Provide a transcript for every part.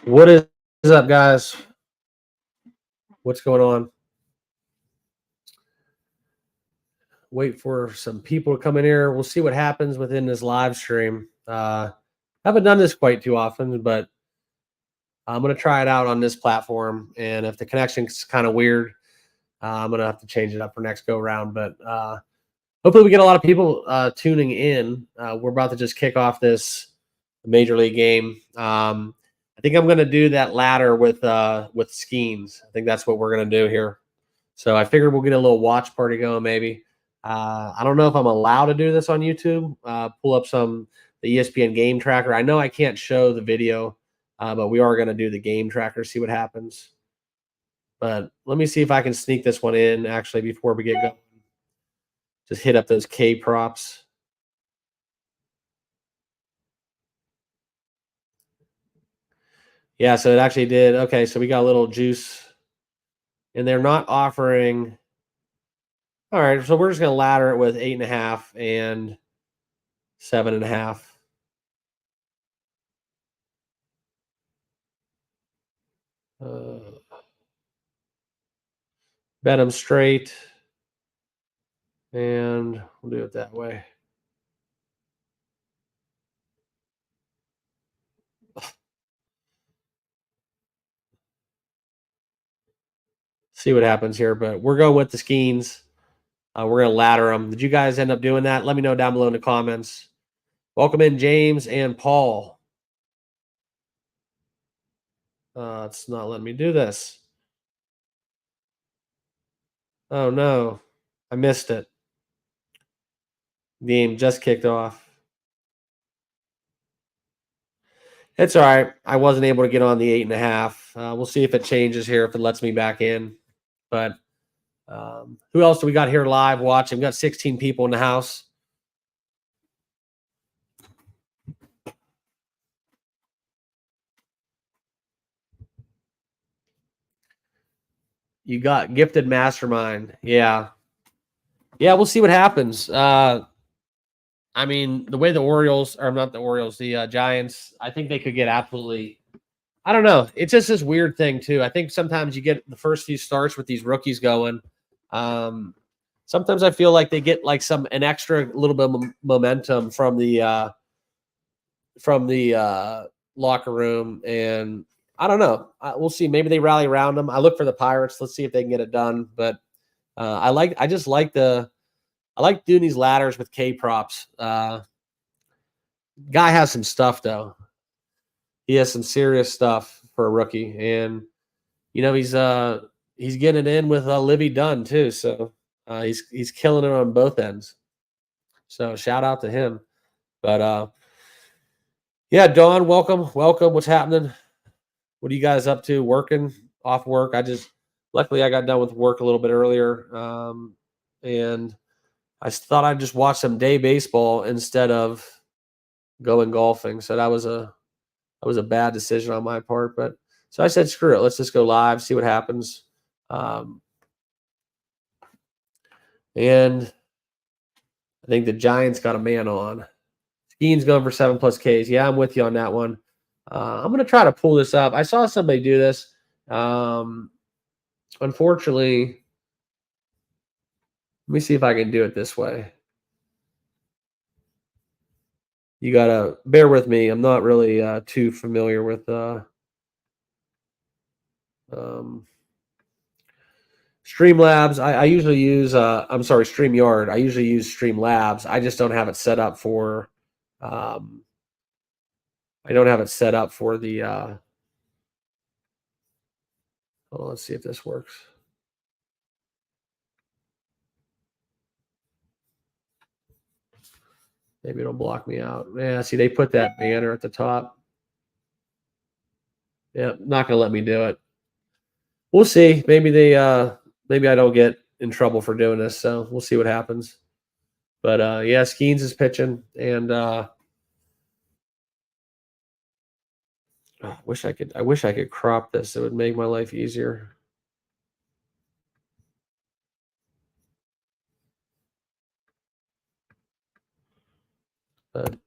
What is up, guys? What's going on? Wait for some people to come in here. We'll see what happens within this live stream. Haven't done this quite too often, but I'm going to try it out on this platform. And if the connection's kind of weird, I'm going to have to change it up for next go round. But hopefully we get a lot of people tuning in. We're about to just kick off this Major League game. I think I'm going to do that ladder with Skeens. I think that's what we're going to do here. So I figured we'll get a little watch party going maybe. I don't know if I'm allowed to do this on YouTube. Pull up the ESPN game tracker. I know I can't show the video, but we are going to do the game tracker, see what happens. But let me see if I can sneak this one in actually before we get going. Just hit up those K props. Yeah, so it actually did. Okay, so we got a little juice. And they're not offering. All right, so we're just going to ladder it with 8.5 and 7.5. Bet them straight. And we'll do it that way. See what happens here, but we're going with the Skeens. We're going to ladder them. Did you guys end up doing that? Let me know down below in the comments. Welcome in James and Paul. It's not letting me do this. Oh, no. I missed it. Game just kicked off. It's all right. I wasn't able to get on the 8.5. We'll see if it changes here, if it lets me back in. But who else do we got here live watching? We got 16 people in the house. You got Gifted Mastermind. Yeah. Yeah, we'll see what happens. I mean, the way the Orioles, or not the Orioles, the Giants, I think they could get absolutely, I don't know. It's just this weird thing, too. I think sometimes you get the first few starts with these rookies going. Sometimes I feel like they get like an extra little bit of momentum from the locker room. And I don't know. We'll see. Maybe they rally around them. I look for the Pirates. Let's see if they can get it done. But I like doing these ladders with K props. Guy has some stuff though. He has some serious stuff for a rookie, and you know he's getting it in with Livy Dunn too. So he's killing it on both ends. So shout out to him. But yeah, Dawn, welcome. What's happening? What are you guys up to? Working, off work? Luckily I got done with work a little bit earlier, and I thought I'd just watch some day baseball instead of going golfing. So that was a bad decision on my part. But so I said, screw it. Let's just go live, see what happens. And I think the Giants got a man on. Skeen's going for 7+ Ks. Yeah, I'm with you on that one. I'm going to try to pull this up. I saw somebody do this. Unfortunately, let me see if I can do it this way. You got to bear with me. I'm not really too familiar with Streamlabs. I usually use StreamYard. I usually use Streamlabs. I just don't have it set up for I don't have it set up for the let's see if this works. Maybe it'll block me out. Yeah, see, they put that banner at the top. Yeah, not gonna let me do it. We'll see. Maybe maybe I don't get in trouble for doing this, so we'll see what happens. But yeah, Skeens is pitching, and I wish I could crop this. It would make my life easier. But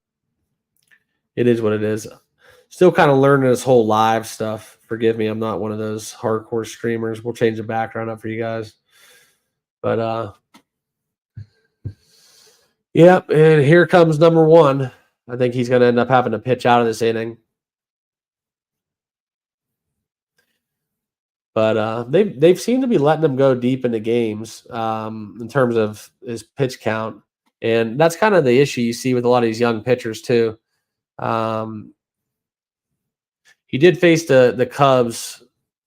it is what it is. Still kind of learning this whole live stuff. Forgive me, I'm not one of those hardcore streamers. We'll change the background up for you guys. But yep, and here comes number one. I think he's going to end up having to pitch out of this inning. But they've seemed to be letting him go deep into games in terms of his pitch count. And that's kind of the issue you see with a lot of these young pitchers too. He did face the Cubs,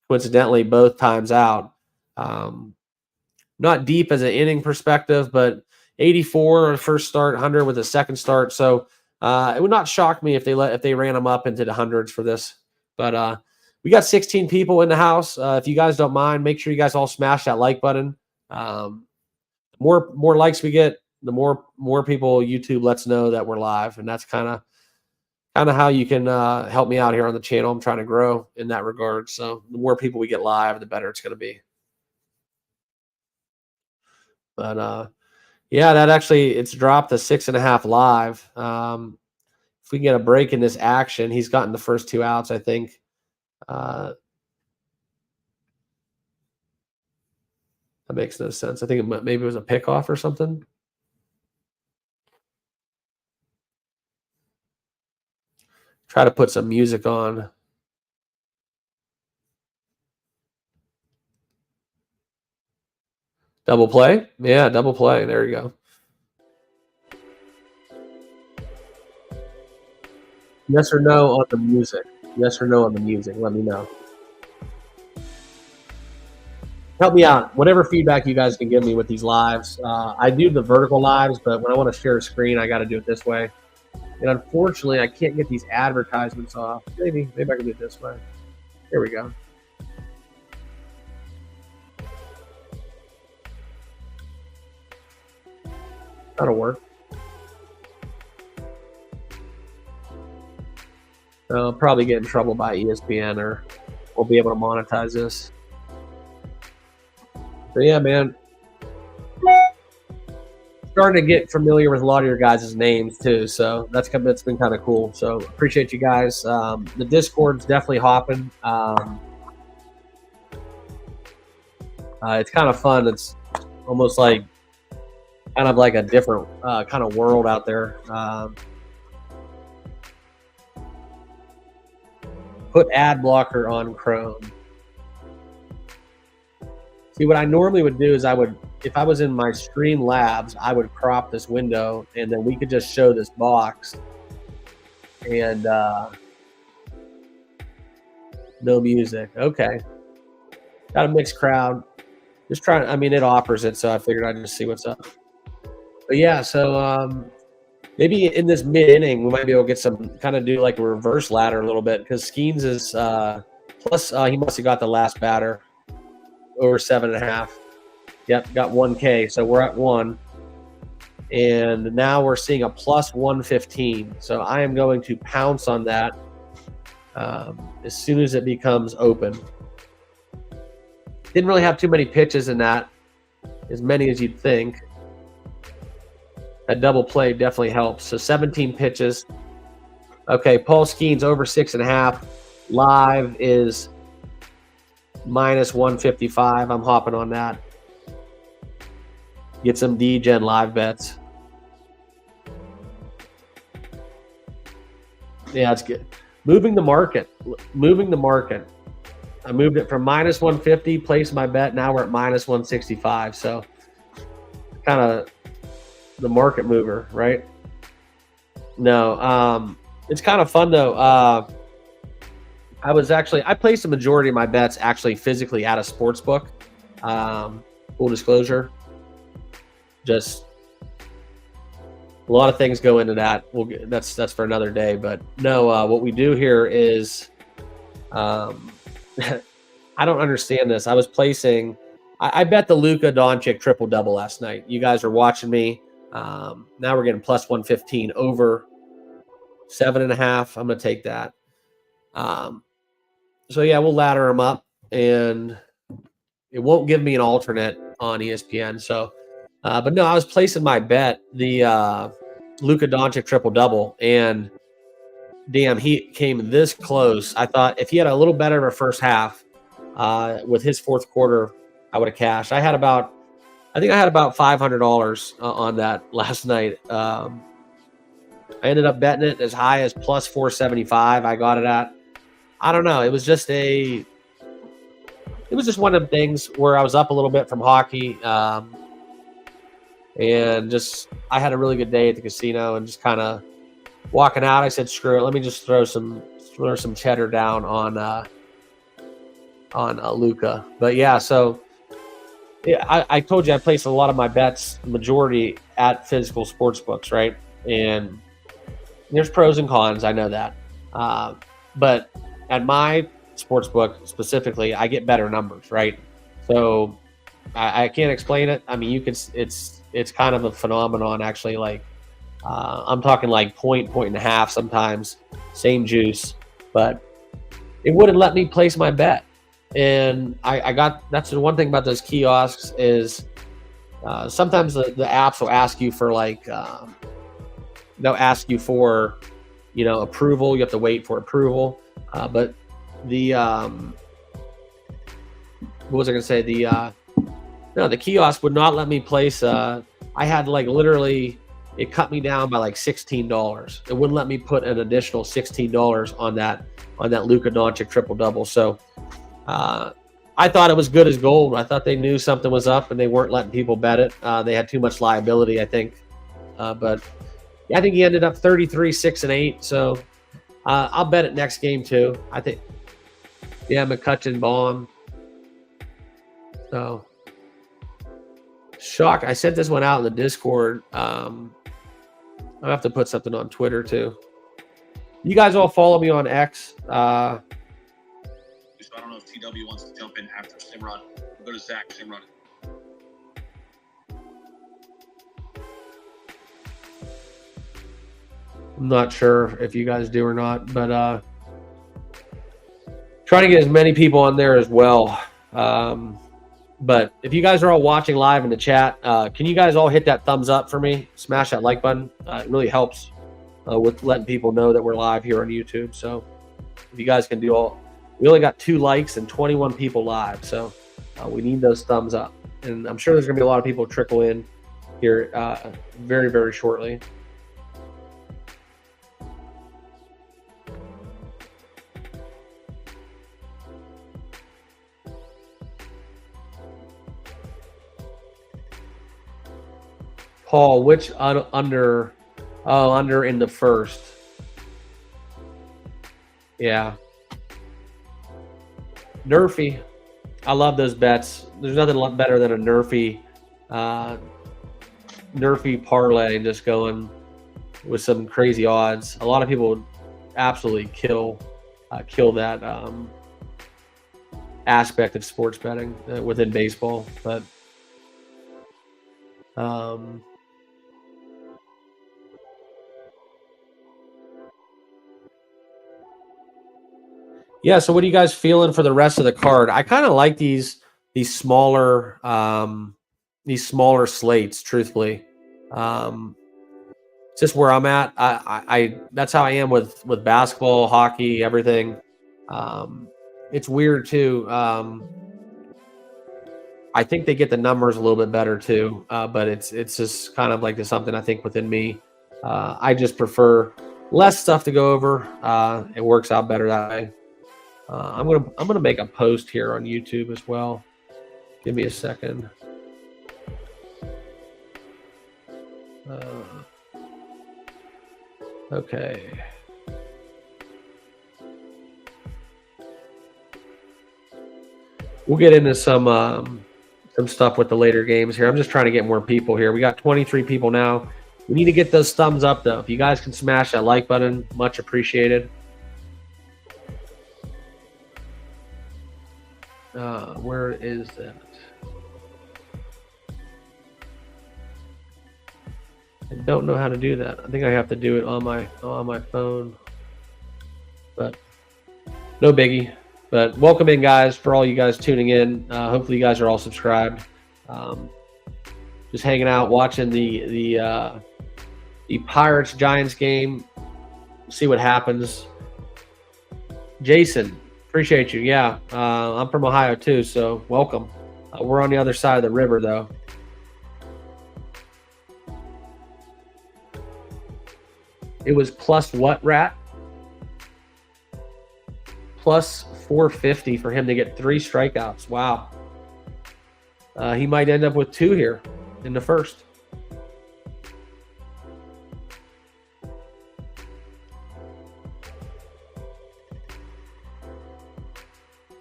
coincidentally, both times out. Not deep as an inning perspective, but 84 on first start, 100 with a second start. So it would not shock me if they ran him up into the hundreds for this. But we got 16 people in the house. If you guys don't mind, make sure you guys all smash that like button. The more likes we get, the more people YouTube lets know that we're live, and that's kind of how you can help me out here on the channel. I'm trying to grow in that regard. So the more people we get live, the better it's going to be. But yeah, that actually it's dropped to 6.5 live. If we can get a break in this action, he's gotten the first 2 outs, I think. That makes no sense. I think maybe it was a pickoff or something. Try to put some music on. Double play? Yeah, double play. There you go. Yes or no on the music? Yes or no on the music? Let me know. Help me out. Whatever feedback you guys can give me with these lives. I do the vertical lives, but when I want to share a screen, I got to do it this way. And unfortunately, I can't get these advertisements off. Maybe I can do it this way. Here we go. That'll work. I'll probably get in trouble by ESPN, or we'll be able to monetize this. But yeah, man. Starting to get familiar with a lot of your guys' names too, so that's been kind of cool. So appreciate you guys. The Discord's definitely hopping. It's kind of fun. It's almost like kind of like a different kind of world out there. Put ad blocker on Chrome. See, what I normally would do is if I was in my Stream Labs, I would crop this window, and then we could just show this box. And no music. Okay. Got a mixed crowd. Just trying. I mean, it offers it, so I figured I'd just see what's up. But yeah, so maybe in this mid-inning, we might be able to get some kind of do like a reverse ladder a little bit, because Skeens is plus he must have got the last batter over 7.5. Yep, got 1K, so we're at 1. And now we're seeing a plus 115. So I am going to pounce on that as soon as it becomes open. Didn't really have too many pitches in that, as many as you'd think. That double play definitely helps. So 17 pitches. Okay, Paul Skeens over 6.5. Live is minus 155. I'm hopping on that. Get some D-Gen live bets. Yeah, it's good. Moving the market. I moved it from minus 150, placed my bet. Now we're at minus 165. So kind of the market mover, right? No, it's kind of fun though. I placed the majority of my bets actually physically at a sports book. Full disclosure, just a lot of things go into that. That's for another day. But no, what we do here is, I don't understand this. I was placing, I bet the Luka Doncic triple double last night. You guys are watching me. Now we're getting plus 115 over 7.5. I'm gonna take that. So yeah, we'll ladder them up, and it won't give me an alternate on ESPN. So, but no, I was placing my bet, the Luka Doncic triple double, and damn, he came this close. I thought if he had a little better of a first half with his fourth quarter, I would have cashed. I think I had about $500 on that last night. I ended up betting it as high as plus 475. I got it at, I don't know. It was just one of them things where I was up a little bit from hockey. And just, I had a really good day at the casino and just kind of walking out. I said, screw it. Let me just throw some cheddar down on Luka. But yeah, so yeah, I told you I placed a lot of my bets, majority at physical sports books, right? And there's pros and cons. I know that. But at my sports book specifically, I get better numbers, right? So I can't explain it. I mean, you could, it's kind of a phenomenon actually. Like I'm talking like point and a half sometimes, same juice, but it wouldn't let me place my bet. And I got, that's the one thing about those kiosks is sometimes the apps will ask you for like, they'll ask you for, approval. You have to wait for approval. But the, what was I going to say? The kiosk would not let me place, I had like literally, it cut me down by like $16. It wouldn't let me put an additional $16 on that Luka Doncic triple double. So, I thought it was good as gold. I thought they knew something was up and they weren't letting people bet it. They had too much liability, I think. But I think he ended up 33, 6, and 8. So I'll bet it next game too. I think, yeah, McCutcheon bomb. So shock. I sent this one out in the Discord. I'll have to put something on Twitter too. You guys all follow me on X. I don't know if TW wants to jump in after Simran. We'll go to Zach Simran. I'm not sure if you guys do or not, but trying to get as many people on there as well. But if you guys are all watching live in the chat, can you guys all hit that thumbs up for me? Smash that like button. It really helps with letting people know that we're live here on YouTube. So if you guys can do all, we only got 2 likes and 21 people live. So we need those thumbs up. And I'm sure there's going to be a lot of people trickle in here very, very shortly. Paul, which under in the first? Yeah. Nerfy. I love those bets. There's nothing better than a Nerfy parlay just going with some crazy odds. A lot of people would absolutely kill that aspect of sports betting within baseball. But yeah, so what are you guys feeling for the rest of the card? I kind of like these smaller slates, truthfully. It's just where I'm at. I that's how I am with basketball, hockey, everything. It's weird too. I think they get the numbers a little bit better too, but it's just kind of like there's something I think within me. I just prefer less stuff to go over. It works out better that way. I'm gonna make a post here on YouTube as well. Give me a second. Okay. We'll get into some stuff with the later games here. I'm just trying to get more people here. We got 23 people now. We need to get those thumbs up though. If you guys can smash that like button, much appreciated. Where is that? I don't know how to do that. I think I have to do it on my phone, but no biggie. But welcome in, guys, for all you guys tuning in. Hopefully you guys are all subscribed. Just hanging out, watching the Pirates Giants game. see what happens. Jason, appreciate you. Yeah, I'm from Ohio too, so welcome. We're on the other side of the river, though. It was plus what, Rat? Plus 450 for him to get 3 strikeouts. Wow. He might end up with 2 here in the first.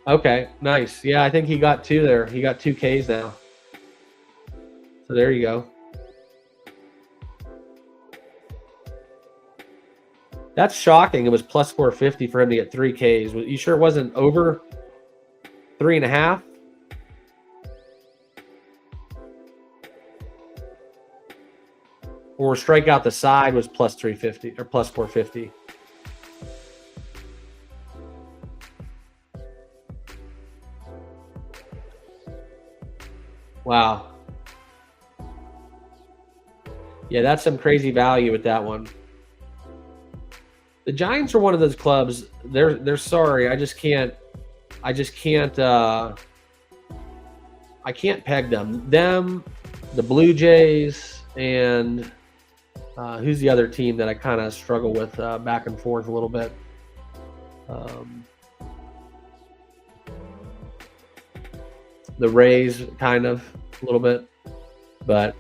Okay, nice. Yeah, I think he got 2 there. He got 2 Ks now. So there you go. That's shocking. It was plus 450 for him to get 3 Ks. You sure it wasn't over 3.5? Or strike out the side was plus 350 or plus 450. Wow. Yeah, that's some crazy value with that one. The Giants are one of those clubs. They're sorry. I can't peg them. Them, the Blue Jays, and who's the other team that I kind of struggle with back and forth a little bit? The Rays, kind of a little bit, but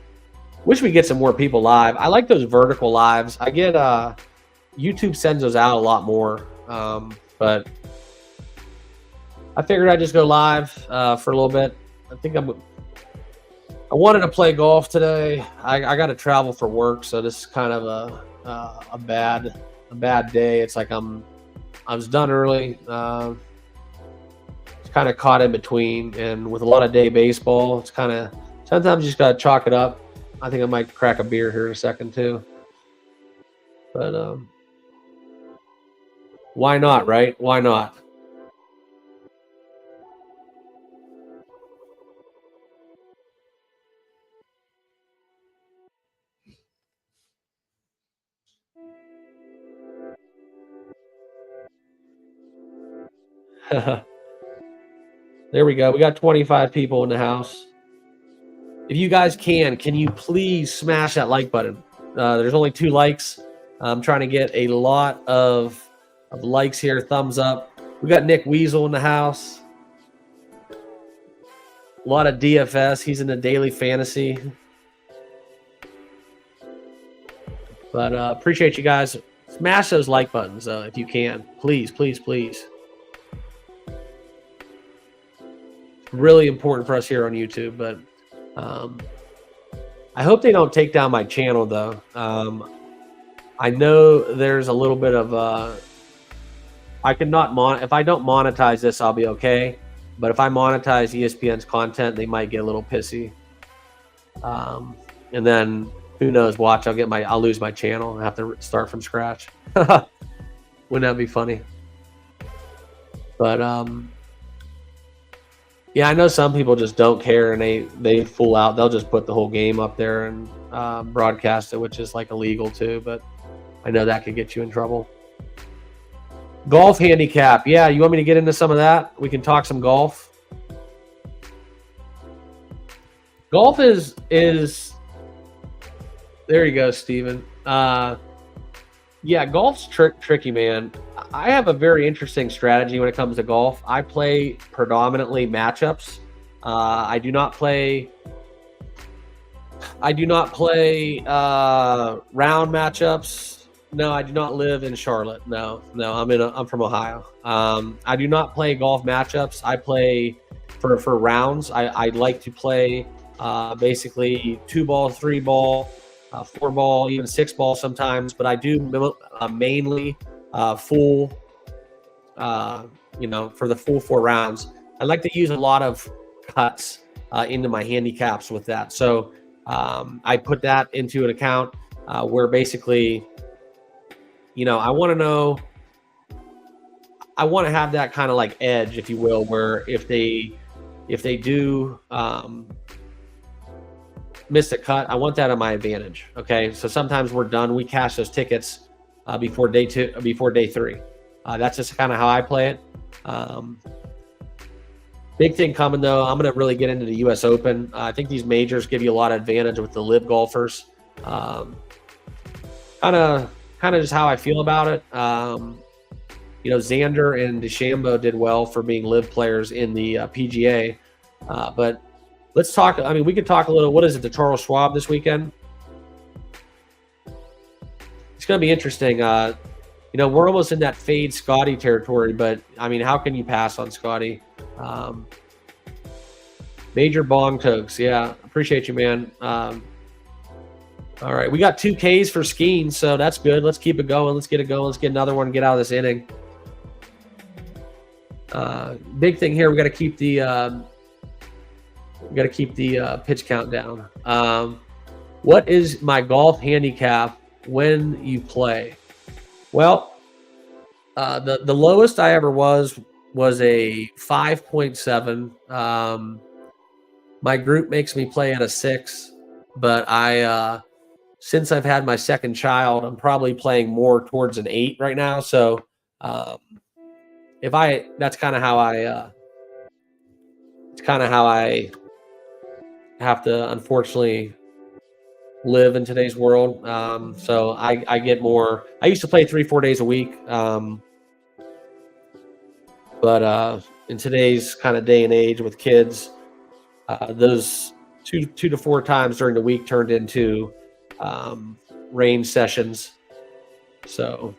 wish we get some more people live. I like those vertical lives. I get YouTube sends those out a lot more, but I figured I'd just go live for a little bit. I wanted to play golf today. I got to travel for work, so this is kind of a bad day. It's like I was done early. It's kind of caught in between, and with a lot of day baseball, it's kind of sometimes you just got to chalk it up. I think I might crack a beer here in a second too, but why not, right? Why not? There we go. We got 25 people in the house. If you guys can you please smash that like button? There's only 2 likes. I'm trying to get a lot of likes here. Thumbs up. We got Nick Weasel in the house. A lot of DFS. He's in the daily fantasy. But appreciate you guys. Smash those like buttons if you can. Please, please, please. Really important for us here on YouTube, but I hope they don't take down my channel though. I know there's a little bit of if I don't monetize this, I'll be okay. But if I monetize ESPN's content, they might get a little pissy. And then who knows? Watch, I'll lose my channel and have to start from scratch. Wouldn't that be funny? But yeah, I know some people just don't care and they fool out. They'll just put the whole game up there and broadcast it, which is like illegal too. But I know that could get you in trouble. Golf handicap. Yeah, you want me to get into some of that? We can talk some golf. Golf is there you go, Steven. Yeah, golf's tricky, man. I have a very interesting strategy when it comes to golf. I play predominantly matchups. I do not play round matchups. No, I do not live in Charlotte. No, I'm from Ohio. I do not play golf matchups. I play for rounds. I like to play basically 2-ball, 3-ball, 4-ball, even 6-ball sometimes. But I do mainly full. For the full 4 rounds. I like to use a lot of cuts into my handicaps with that. So I put that into an account where basically, I want to have that kind of like edge, if you will, where if they do miss a cut, I want that on my advantage. Okay. So sometimes we're done. We cash those tickets before day 3. That's just kind of how I play it. Big thing coming though, I'm going to really get into the U.S. Open. I think these majors give you a lot of advantage with the live golfers. Kind of just how I feel about it. Xander and DeChambeau did well for being live players in the PGA. But let's talk. I mean, we could talk a little. What is it, the Charles Schwab this weekend? It's going to be interesting. We're almost in that fade Scotty territory, but I mean, how can you pass on Scotty? Major Bong Togs. Yeah, appreciate you, man. All right, we got 2 Ks for skiing, so that's good. Let's keep it going. Let's get it going. Let's get another one. Get out of this inning. Big thing here. We got to keep the pitch count down. What is my golf handicap when you play? Well, the lowest I ever was a 5.7. My group makes me play at a 6, but since I've had my second child, I'm probably playing more towards an 8 right now. So that's kind of how I have to unfortunately live in today's world. So I get more. I used to play 3-4 days a week. But in today's kind of day and age with kids, those two to 4 times during the week turned into range sessions. So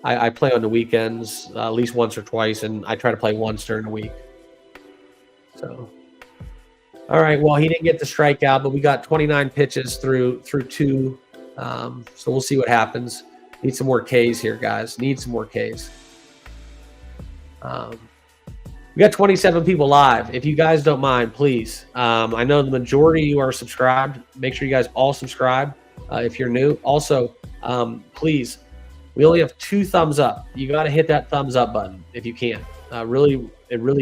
I play on the weekends at least once or twice, and I try to play once during the week. So, all right. Well, he didn't get the strikeout, but we got 29 pitches through 2. So we'll see what happens. Need some more Ks here, guys. Need some more Ks. We got 27 people live. If you guys don't mind, please. I know the majority of you are subscribed. Make sure you guys all subscribe if you're new. Also, please, we only have 2 thumbs up. You got to hit that thumbs up button if you can. It really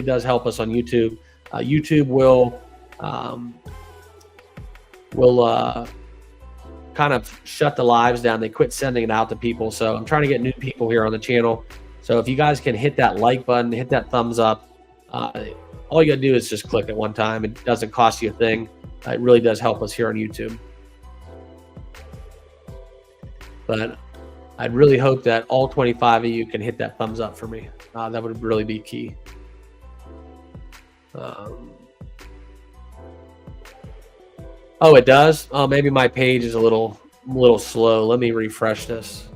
does help us on YouTube. YouTube will kind of shut the lives down. They quit sending it out to people. So I'm trying to get new people here on the channel. So if you guys can hit that like button, hit that thumbs up, all you gotta do is just click it one time. It doesn't cost you a thing. It really does help us here on YouTube. But I'd really hope that all 25 of you can hit that thumbs up for me. That would really be key. Oh, it does? Oh, maybe my page is a little slow. Let me refresh this.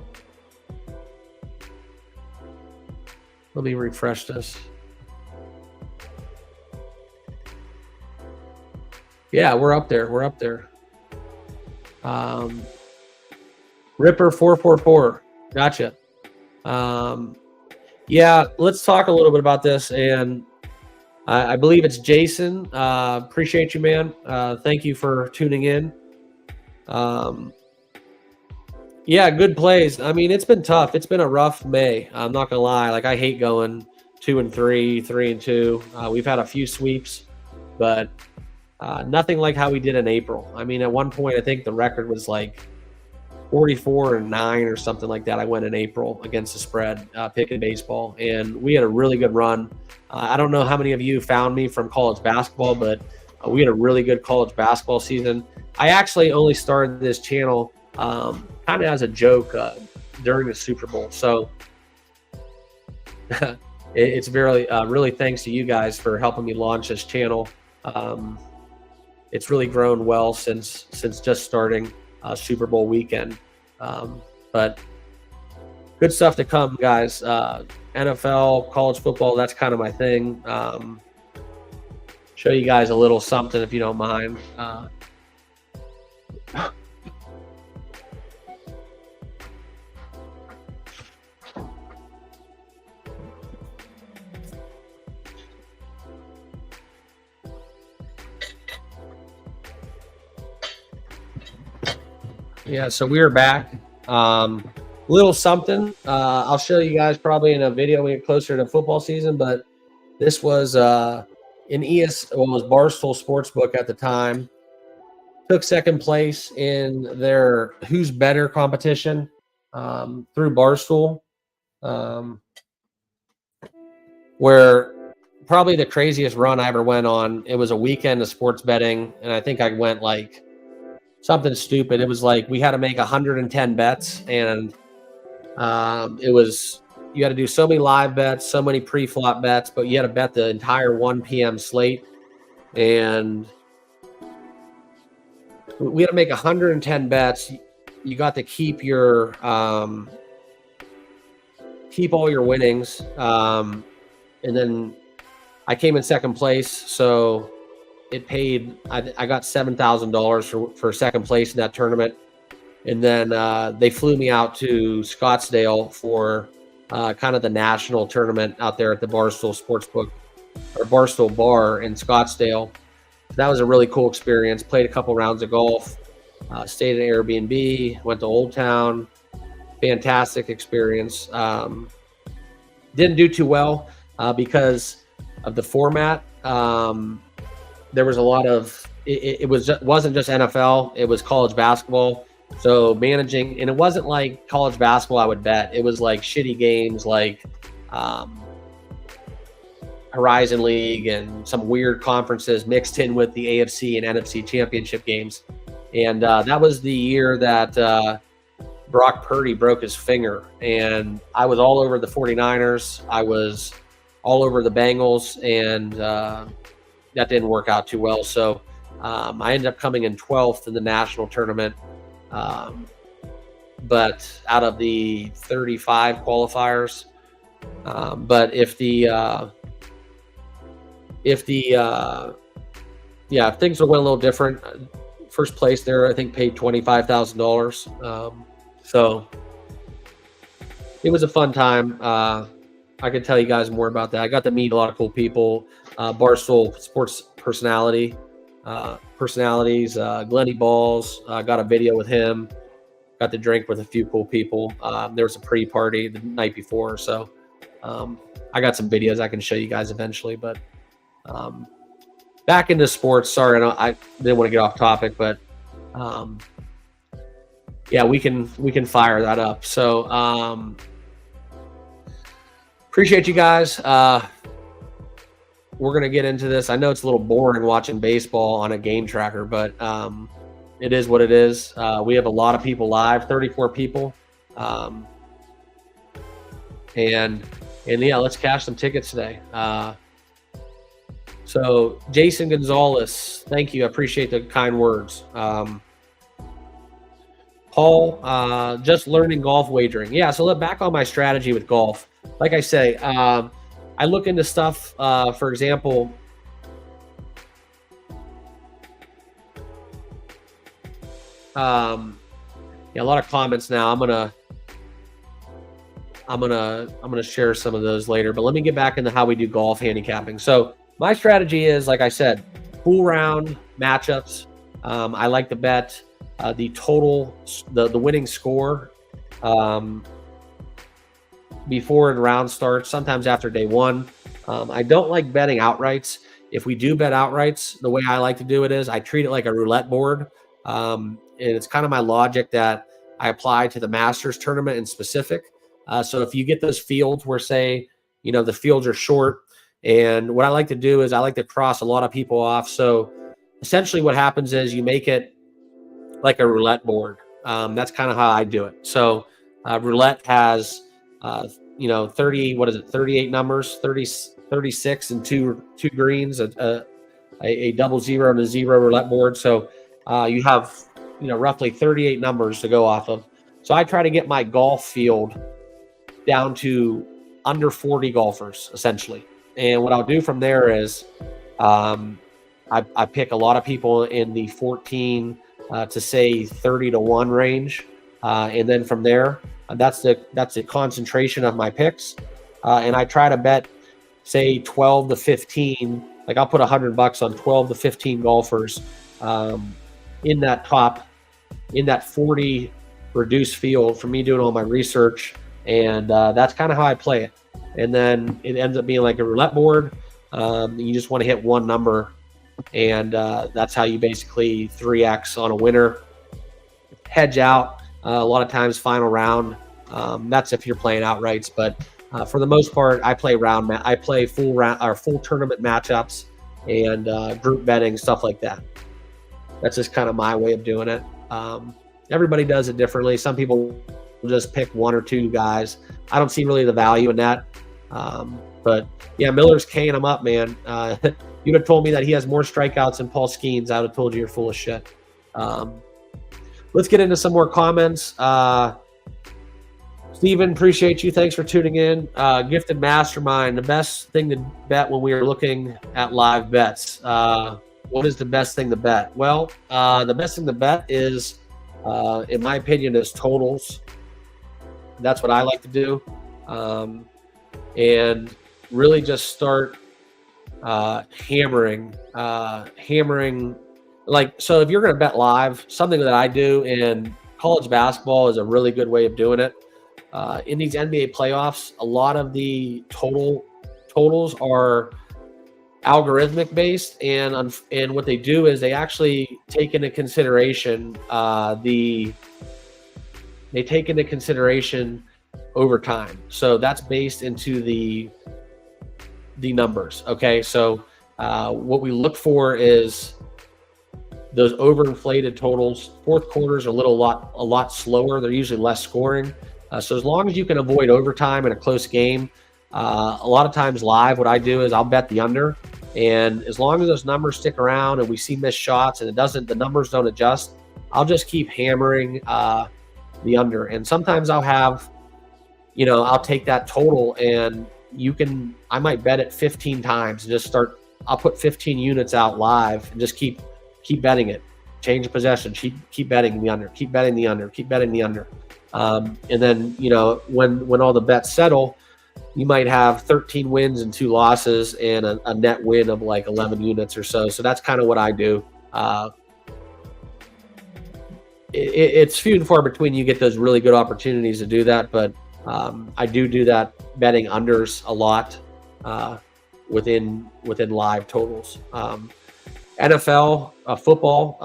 Yeah, we're up there. Ripper 444. Gotcha. Yeah, let's talk a little bit about this. And I believe it's Jason. Appreciate you, man. Thank you for tuning in. Yeah, good plays. I mean, it's been tough. It's been a rough May. I'm not gonna lie. Like, I hate going 2-3, 3-2. We've had a few sweeps, but nothing like how we did in April. I mean, at one point, I think the record was like 44-9 or something like that. I went in April against the spread, picking baseball, and we had a really good run. I don't know how many of you found me from college basketball, but we had a really good college basketball season. I actually only started this channel kind of as a joke during the Super Bowl. So it's really thanks to you guys for helping me launch this channel. It's really grown well since just starting Super Bowl weekend. But good stuff to come, guys. NFL, college football, that's kind of my thing. Show you guys a little something if you don't mind. Yeah, so we are back. Little something. I'll show you guys probably in a video when we get closer to football season, but this was in was Barstool Sportsbook at the time. took second place in their Who's Better competition through Barstool, where probably the craziest run I ever went on. It was a weekend of sports betting, and I think I went like something stupid. It was like we had to make 110 bets, and it was you had to do so many live bets, so many pre-flop bets, but you had to bet the entire 1 p.m. slate, and we had to make 110 bets. You got to keep your keep all your winnings, and then I came in second place, so it paid. I got $7,000 for second place in that tournament, and then they flew me out to Scottsdale for kind of the national tournament out there at the Barstool Sportsbook or Barstool Bar in Scottsdale. That was a really cool experience. Played a couple rounds of golf, stayed at an Airbnb, went to Old Town. Fantastic experience. Didn't do too well because of the format. There was a lot of it wasn't just NFL, it was college basketball. So managing, and it wasn't like college basketball I would bet. It was like shitty games like Horizon League and some weird conferences mixed in with the AFC and NFC championship games. And that was the year that Brock Purdy broke his finger, and I was all over the 49ers. I was all over the Bengals, and that didn't work out too well. So I ended up coming in 12th in the national tournament. But out of the 35 qualifiers, but if things went a little different, first place there, I think paid $25,000. So it was a fun time. I could tell you guys more about that. I got to meet a lot of cool people. Barstool sports personalities, Glenny Balls. Got a video with him. Got to drink with a few cool people. There was a pre-party the night before, so I got some videos I can show you guys eventually. But back into sports. Sorry, I didn't want to get off topic, but yeah, we can fire that up. So appreciate you guys. We're gonna get into this. I know it's a little boring watching baseball on a game tracker, but it is what it is. We have a lot of people live, 34 people, and yeah, let's cash some tickets today. So Jason Gonzalez, thank you. I appreciate the kind words. Paul, just learning golf wagering. Yeah, so back on my strategy with golf. Like I say, I look into stuff, for example, a lot of comments now. I'm gonna share some of those later, but let me get back into how we do golf handicapping. So my strategy is, like I said, full round matchups. I like to bet the total, the winning score before the round starts, sometimes after day one. I don't like betting outrights. If we do bet outrights, the way I like to do it is I treat it like a roulette board. And it's kind of my logic that I apply to the Masters tournament in specific. So if you get those fields where, say, the fields are short, and what I like to do is I like to cross a lot of people off. So essentially what happens is you make it like a roulette board. That's kind of how I do it. So roulette has 38 numbers, 36 and two greens, a double zero and a zero roulette board. So you have roughly 38 numbers to go off of. So I try to get my golf field down to under 40 golfers essentially. And what I'll do from there is I pick a lot of people in the 14 to say 30 to 1 range. And then from there, that's the concentration of my picks. And I try to bet, say, 12 to 15. Like I'll put $100 on 12 to 15 golfers in that 40 reduced field for me doing all my research. And that's kind of how I play it. And then it ends up being like a roulette board. You just want to hit one number and that's how you basically 3x on a winner. Hedge out a lot of times final round. That's if you're playing outrights, but for the most part, I play full round or full tournament matchups and group betting, stuff like that. That's just kind of my way of doing it. Everybody does it differently. Some people just pick one or two guys. I don't see really the value in that. But yeah, Miller's K'ing him up, man. You'd have told me that he has more strikeouts than Paul Skeens, I would have told you you're full of shit. Let's get into some more comments. Steven, appreciate you. Thanks for tuning in. Gifted Mastermind, the best thing to bet when we are looking at live bets. What is the best thing to bet? Well, the best thing to bet is, in my opinion, is totals. That's what I like to do. And really just start hammering. So if you're going to bet live, something that I do in college basketball is a really good way of doing it. In these NBA playoffs, a lot of the totals are algorithmic based, and what they do is they actually take into consideration overtime. So that's based into the numbers. Okay, so what we look for is those overinflated totals. Fourth quarters are a lot slower. They're usually less scoring. So as long as you can avoid overtime in a close game, a lot of times live, what I do is I'll bet the under, and as long as those numbers stick around and we see missed shots and the numbers don't adjust, I'll just keep hammering the under. And sometimes I'll have, I'll take that total and I might bet it 15 times and I'll put 15 units out live and just keep betting it. Change of possession, keep betting the under, keep betting the under, keep betting the under. And then, when all the bets settle, you might have 13 wins and 2 losses and a net win of like 11 units or so. So that's kind of what I do. It's few and far between you get those really good opportunities to do that, but I do that betting unders a lot within live totals. NFL football,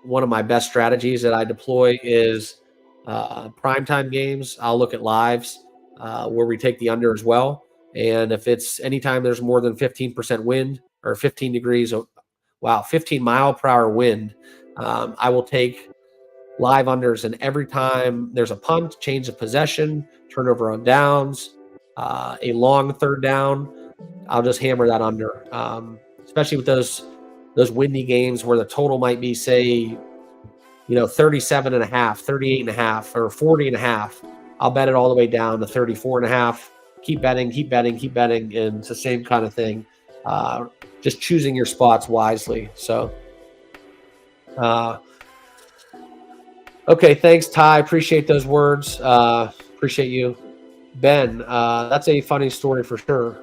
one of my best strategies that I deploy is primetime games. I'll look at lives where we take the under as well. And if it's anytime there's more than 15% wind or 15 mile per hour wind, I will take live unders. And every time there's a punt, change of possession, turnover on downs, a long third down, I'll just hammer that under. Especially with those windy games where the total might be, say, 37 and a half, 38 and a half, or 40 and a half. I'll bet it all the way down to 34 and a half. Keep betting. And it's the same kind of thing. Just choosing your spots wisely. So, okay. Thanks, Ty. Appreciate those words. Appreciate you. Ben, that's a funny story for sure.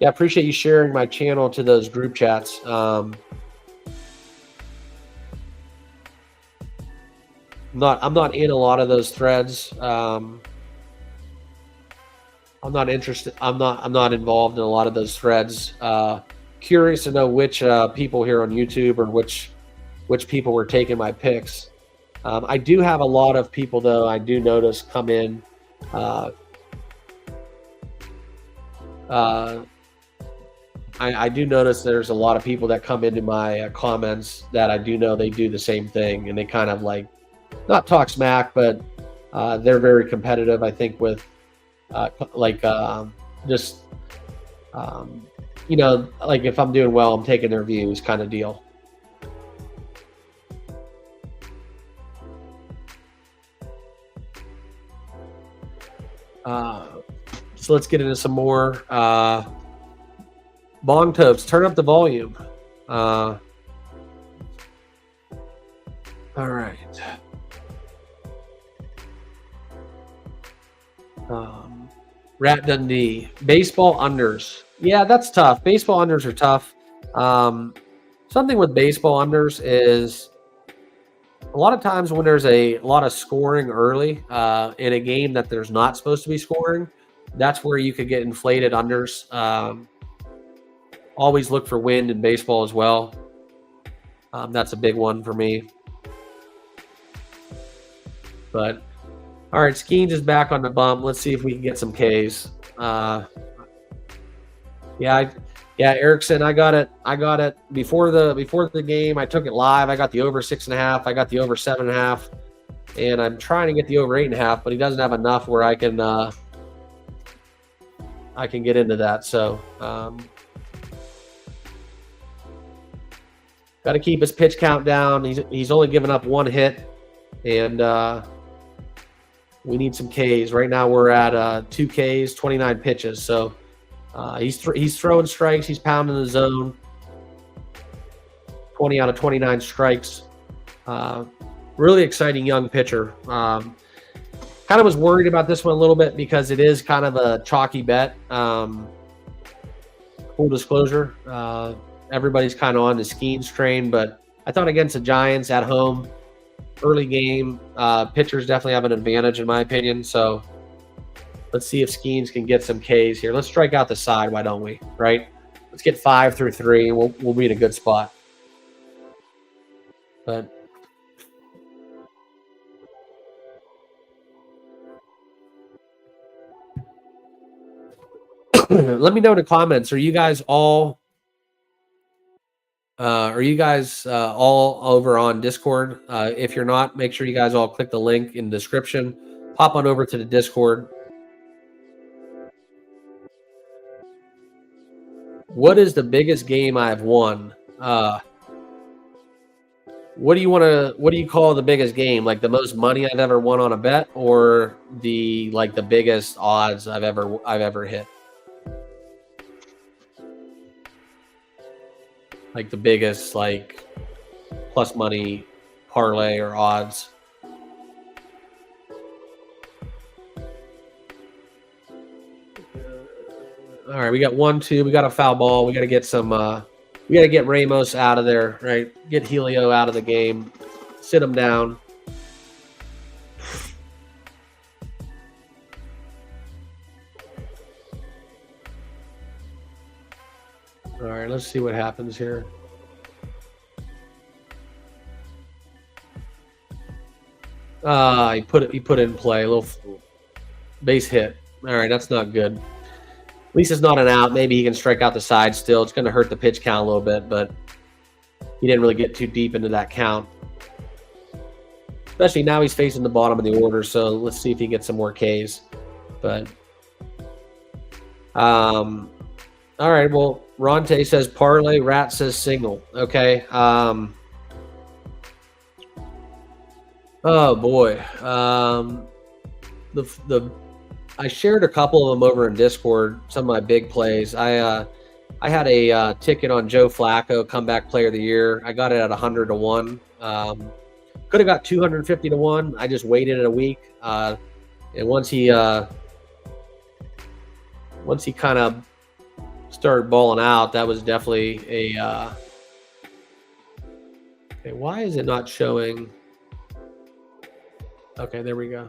Yeah, appreciate you sharing my channel to those group chats. I'm not in a lot of those threads. I'm not interested. I'm not involved in a lot of those threads. Curious to know which people here on YouTube or which people were taking my picks. I do have a lot of people, though, I do notice come in. I do notice there's a lot of people that come into my comments that I do know they do the same thing, and they kind of like not talk smack, but they're very competitive. I think with like if I'm doing well, I'm taking their views kind of deal. So let's get into some more. Bong Topes, turn up the volume. All right. Rat Dundee, baseball unders. Yeah, that's tough. Baseball unders are tough. Something with baseball unders is a lot of times when there's a lot of scoring early in a game that there's not supposed to be scoring, That's where you could get inflated unders. Always look for wind in baseball as well. That's a big one for me. But all right, Skeens is back on the bump. Let's see if we can get some Ks. Yeah, Erickson, I got it before the game. I took it live. I got the over 6.5. I got the over 7.5, and I'm trying to get the over 8.5, but he doesn't have enough where I can get into that. So got to keep his pitch count down. He's only given up 1 hit, and we need some Ks. Right now we're at 2 Ks, 29 pitches. So he's throwing strikes. He's pounding the zone. 20 out of 29 strikes. Really exciting young pitcher. Kind of was worried about this one a little bit because it is kind of a chalky bet. Full disclosure, everybody's kind of on the Skeens train, but I thought against the Giants at home, early game, pitchers definitely have an advantage in my opinion. So let's see if Skeens can get some Ks here. Let's strike out the side, why don't we? Right? Let's get 5 through 3, and we'll be in a good spot. But let me know in the comments. Are you guys all over on Discord? If you're not, make sure you guys all click the link in the description. Hop on over to the Discord. What is the biggest game I've won? What do you call the biggest game? Like the most money I've ever won on a bet, or the biggest odds I've ever hit? Like the biggest plus money parlay or odds. All right, we got 1-2. We got a foul ball. We got to get some. We got to get Ramos out of there, right? Get Helio out of the game. Sit him down. All right, let's see what happens here. He put it in play. A little base hit. All right, that's not good. At least it's not an out. Maybe he can strike out the side still. It's going to hurt the pitch count a little bit, but he didn't really get too deep into that count. Especially now he's facing the bottom of the order, so let's see if he gets some more Ks. But all right, well, Ronte says parlay, Rat says single. Okay. Oh boy. I shared a couple of them over in Discord, some of my big plays. I had a ticket on Joe Flacco, comeback player of the year. I got it at 100 to 1. Could have got 250 to 1. I just waited a week. And once he kind of started balling out, that was definitely a okay, why is it not showing? Okay, there we go.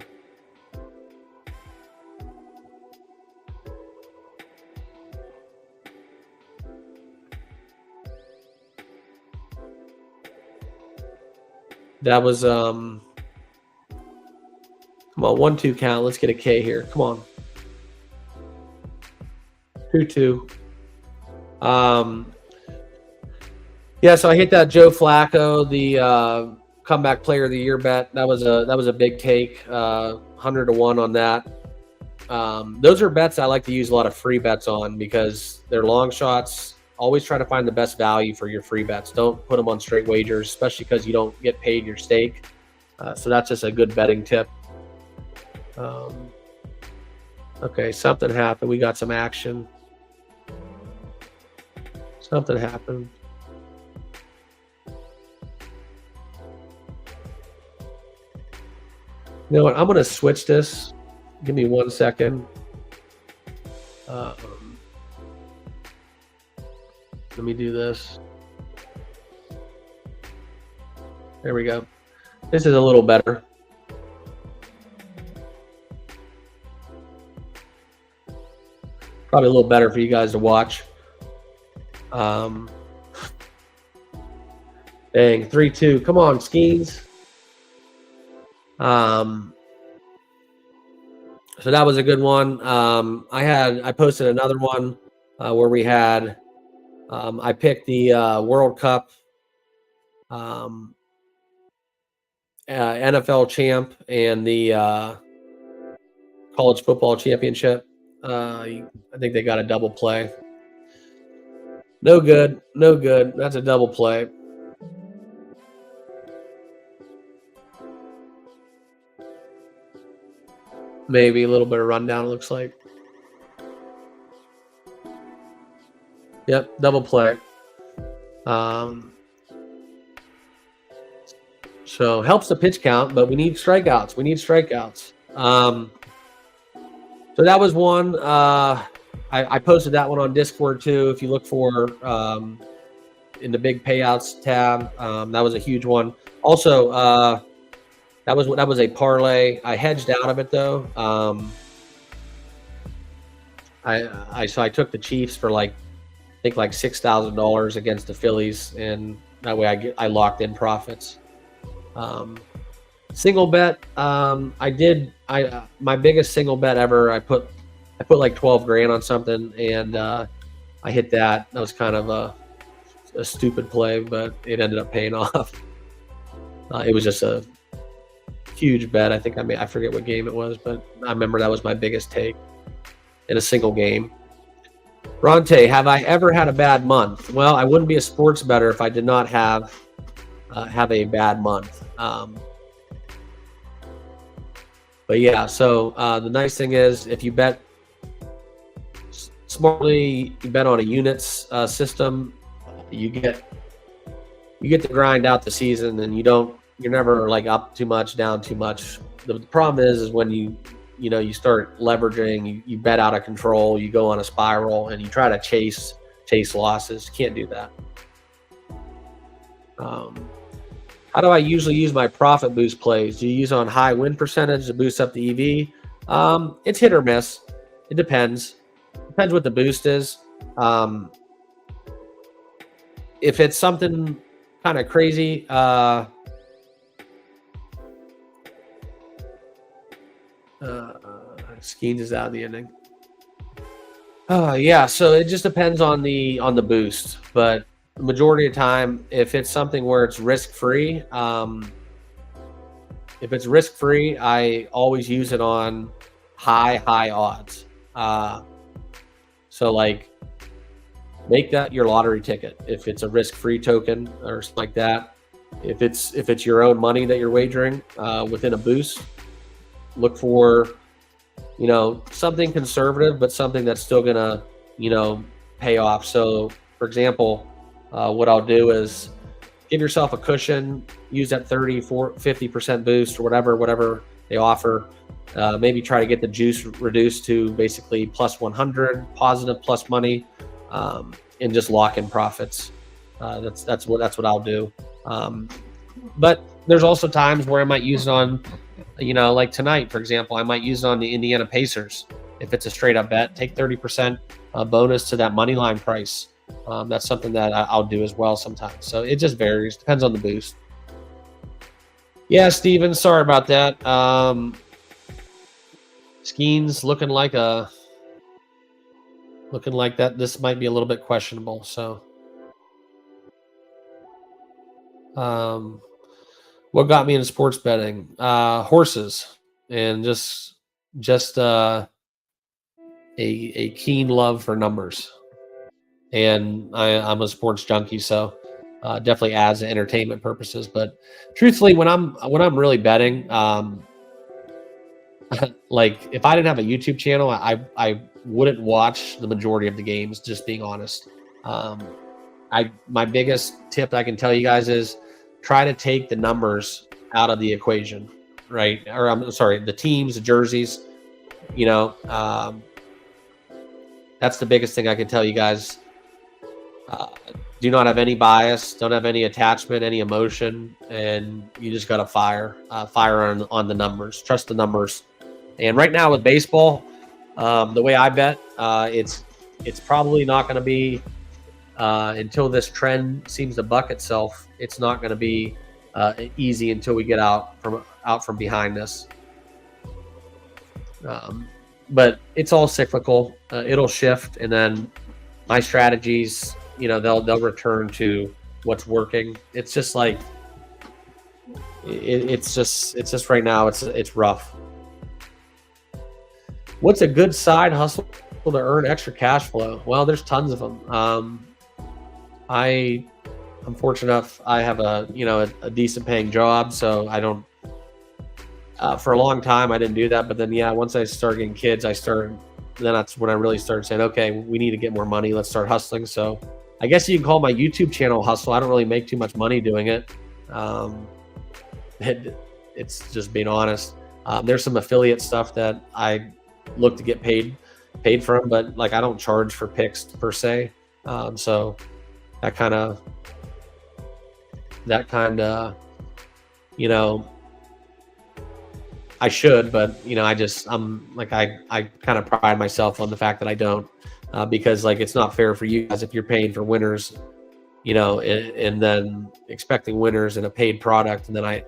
That was come on, 1-2 count. Let's get a K here. Come on. 2-2. Yeah, so I hit that Joe Flacco, the comeback player of the year bet. That was a big take. 100 to 1 on that. Those are bets I like to use a lot of free bets on because they're long shots. Always try to find the best value for your free bets. Don't put them on straight wagers, especially because you don't get paid your stake. So that's just a good betting tip. Okay, something happened. We got some action. Something happened. You know what? I'm going to switch this. Give me 1 second. Let me do this. There we go. This is a little better. Probably a little better for you guys to watch. Dang, 3-2. Come on, Skeens. So that was a good one. I posted another one where we had I picked the World Cup NFL champ and the college football championship. I think they got a double play. No good. No good. That's a double play. Maybe a little bit of rundown, it looks like. Yep, double play. So helps the pitch count, but we need strikeouts. So that was one. I posted that one on Discord too. If you look for in the big payouts tab, that was a huge one. Also, that was a parlay. I hedged out of it though. I took the Chiefs for I think $6,000 against the Phillies, and that way I locked in profits. Single bet. My biggest single bet ever. I put like 12 grand on something, and I hit that. That was kind of a stupid play, but it ended up paying off. It was just a huge bet. I think I forget what game it was, but I remember that was my biggest take in a single game. Ronte, have I ever had a bad month? Well, I wouldn't be a sports bettor if I did not have a bad month. But yeah, so the nice thing is if you bet smartly, you bet on a units system, you get to grind out the season, and you're never up too much, down too much. The problem is when you start leveraging, you bet out of control, you go on a spiral, and you try to chase losses. You can't do that. How do I usually use my profit boost plays? Do you use on high win percentage to boost up the EV? It's hit or miss. It depends. Depends what the boost is. If it's something kind of crazy, Skeens is out of the inning. Yeah, so it just depends on the boost, but the majority of the time, if it's something where it's risk-free, I always use it on high odds. So make that your lottery ticket if it's a risk-free token or something like that. If it's your own money that you're wagering within a boost, look for something conservative, but something that's still gonna pay off. So for example, what I'll do is give yourself a cushion, use that 30-50% boost or whatever they offer. Maybe try to get the juice reduced to basically plus 100, positive plus money, and just lock in profits. That's what I'll do. But there's also times where I might use it on, like tonight, for example, I might use it on the Indiana Pacers. If it's a straight up bet, take 30% bonus to that money line price. That's something that I'll do as well sometimes. So it just varies, depends on the boost. Yeah, Steven, sorry about that. Skeens looking like that this might be a little bit questionable. So what got me into sports betting? Horses, and just a keen love for numbers. And I'm a sports junkie, so definitely adds to entertainment purposes. But truthfully, when I'm really betting, if I didn't have a YouTube channel, I wouldn't watch the majority of the games. Just being honest, my biggest tip I can tell you guys is try to take the numbers out of the equation, right? Or I'm sorry, the teams, the jerseys. That's the biggest thing I can tell you guys. Do not have any bias, don't have any attachment, any emotion, and you just got to fire on the numbers. Trust the numbers. And right now with baseball, the way I bet, It's probably not going to be until this trend seems to buck itself. It's not going to be easy until we get out from behind this. But it's all cyclical. It'll shift, and then my strategies, they'll return to what's working. It's just like it's just right now. It's rough. What's a good side hustle to earn extra cash flow? Well, there's tons of them. I'm fortunate enough. I have a decent paying job, so I don't. For a long time, I didn't do that, but then once I started getting kids, then that's when I really started saying, okay, we need to get more money. Let's start hustling. So I guess you can call my YouTube channel hustle. I don't really make too much money doing it. It's just being honest. There's some affiliate stuff that I look to get paid from, but like I don't charge for picks per se. So that kind of I should, but I kind of pride myself on the fact that I don't, because like it's not fair for you guys if you're paying for winners, and then expecting winners in a paid product, and then if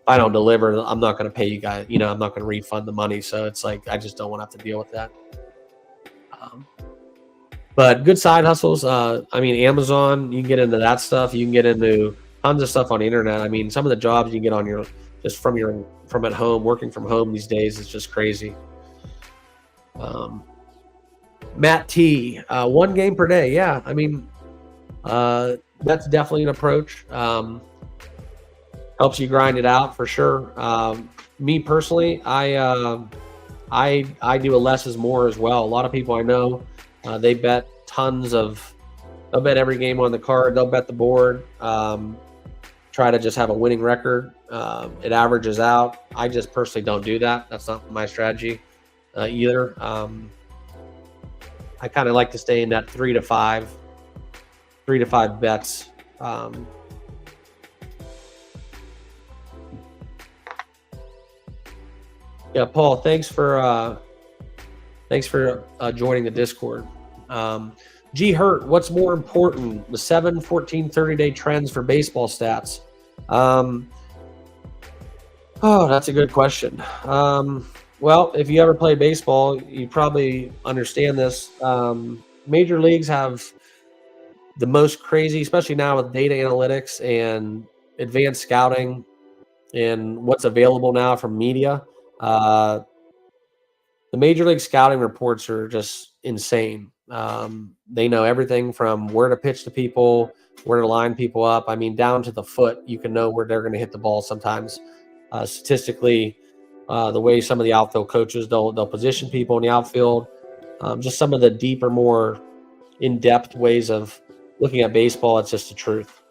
I don't deliver, I'm not going to pay you guys. I'm not going to refund the money. So it's like I just don't want to have to deal with that. But good side hustles. Amazon, you can get into that stuff. You can get into tons of stuff on the internet. I mean, some of the jobs you can get on from at home, working from home these days is just crazy. Matt T, 1 game per day. Yeah, I mean, that's definitely an approach. Helps you grind it out for sure. Me personally, I do a less is more as well. A lot of people I know, they bet they'll bet every game on the card. They'll bet the board. Try to just have a winning record. It averages out. I just personally don't do that. That's not my strategy either. I kind of like to stay in that 3 to 5 bets. Yeah, Paul, thanks for joining the Discord. G Hurt, what's more important, the 7, 14, 30-day trends for baseball stats? Oh, that's a good question. Well, if you ever play baseball, you probably understand this. Major leagues have the most crazy, especially now with data analytics and advanced scouting and what's available now from media. The Major League scouting reports are just insane. They know everything from where to pitch to people, where to line people up. I mean, down to the foot, you can know where they're going to hit the ball sometimes. Statistically, the way some of the outfield coaches, they'll position people in the outfield. Just some of the deeper, more in-depth ways of looking at baseball, it's just the truth.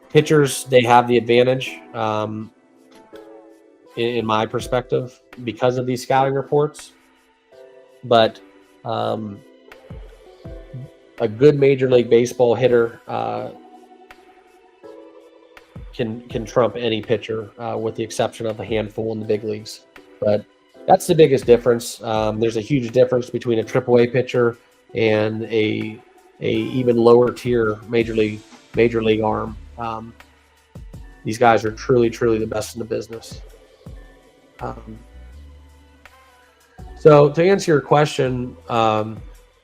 Pitchers, they have the advantage, in my perspective, because of these scouting reports. But a good Major League Baseball hitter can trump any pitcher, with the exception of a handful in the big leagues. But that's the biggest difference. There's a huge difference between a AAA pitcher and a even lower tier major league arm. These guys are truly the best in the business. So to answer your question,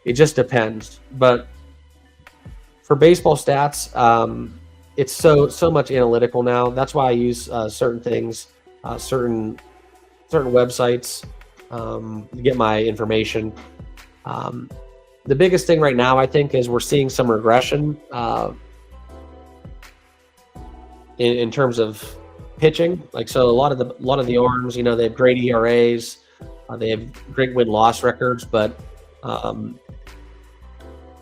it just depends. But for baseball stats, it's so much analytical now. That's why I use certain things, certain websites to get my information. The biggest thing right now, I think, is we're seeing some regression in terms of pitching. Like, so a lot of the arms, they have great ERAs, they have great win-loss records, but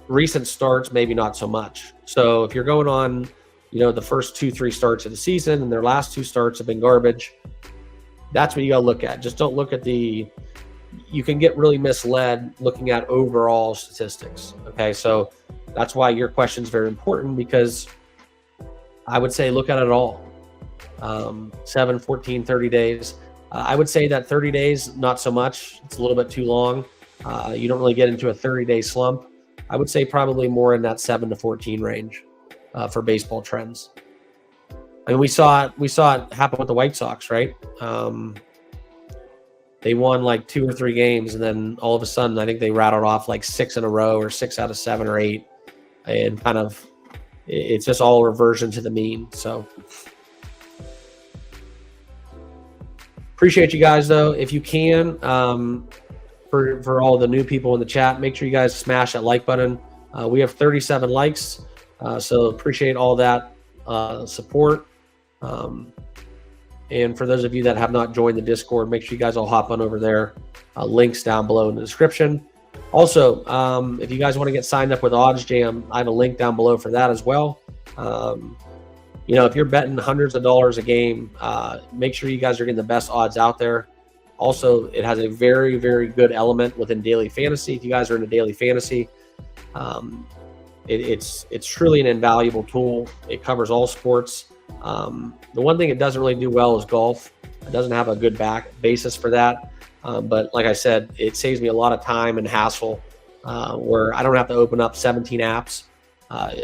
recent starts maybe not so much. So if you're going on, the first 2-3 starts of the season and their last 2 starts have been garbage, that's what you got to look at. Just don't look at you can get really misled looking at overall statistics. Okay, so that's why your question is very important, because I would say look at it all. 7, 14, 30 days. I would say that 30 days, not so much. It's a little bit too long. You don't really get into a 30-day slump. I would say probably more in that 7 to 14 range for baseball trends. I mean, we saw it happen with the White Sox, right? They won like 2 or 3 games, and then all of a sudden, I think they rattled off like 6 in a row, or 6 out of 7 or 8, and kind of it's just all reversion to the mean. So appreciate you guys, though. If you can, for all the new people in the chat, make sure you guys smash that like button. We have 37 likes, so appreciate all that support. And for those of you that have not joined the Discord, make sure you guys all hop on over there. Links down below in the description. Also, if you guys want to get signed up with OddsJam, I have a link down below for that as well. You know, if you're betting hundreds of dollars a game, make sure you guys are getting the best odds out there. Also, it has a very, very good element within daily fantasy. If you guys are into daily fantasy, it's truly an invaluable tool. It covers all sports. The one thing it doesn't really do well is golf. It doesn't have a good basis for that. But like I said, it saves me a lot of time and hassle where I don't have to open up 17 apps.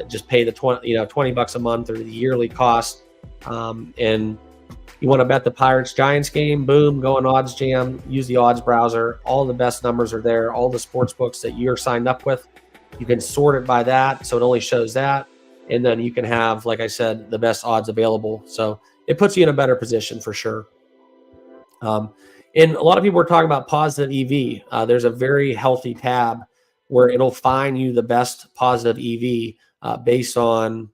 Just pay the $20 a month or the yearly cost. And you want to bet the Pirates Giants game, boom, go on OddsJam, use the odds browser. All the best numbers are there. All the sports books that you're signed up with, you can sort it by that, so it only shows that. And then you can have, like I said, the best odds available. So it puts you in a better position for sure. And a lot of people are talking about positive EV. There's a very healthy tab where it'll find you the best positive EV based on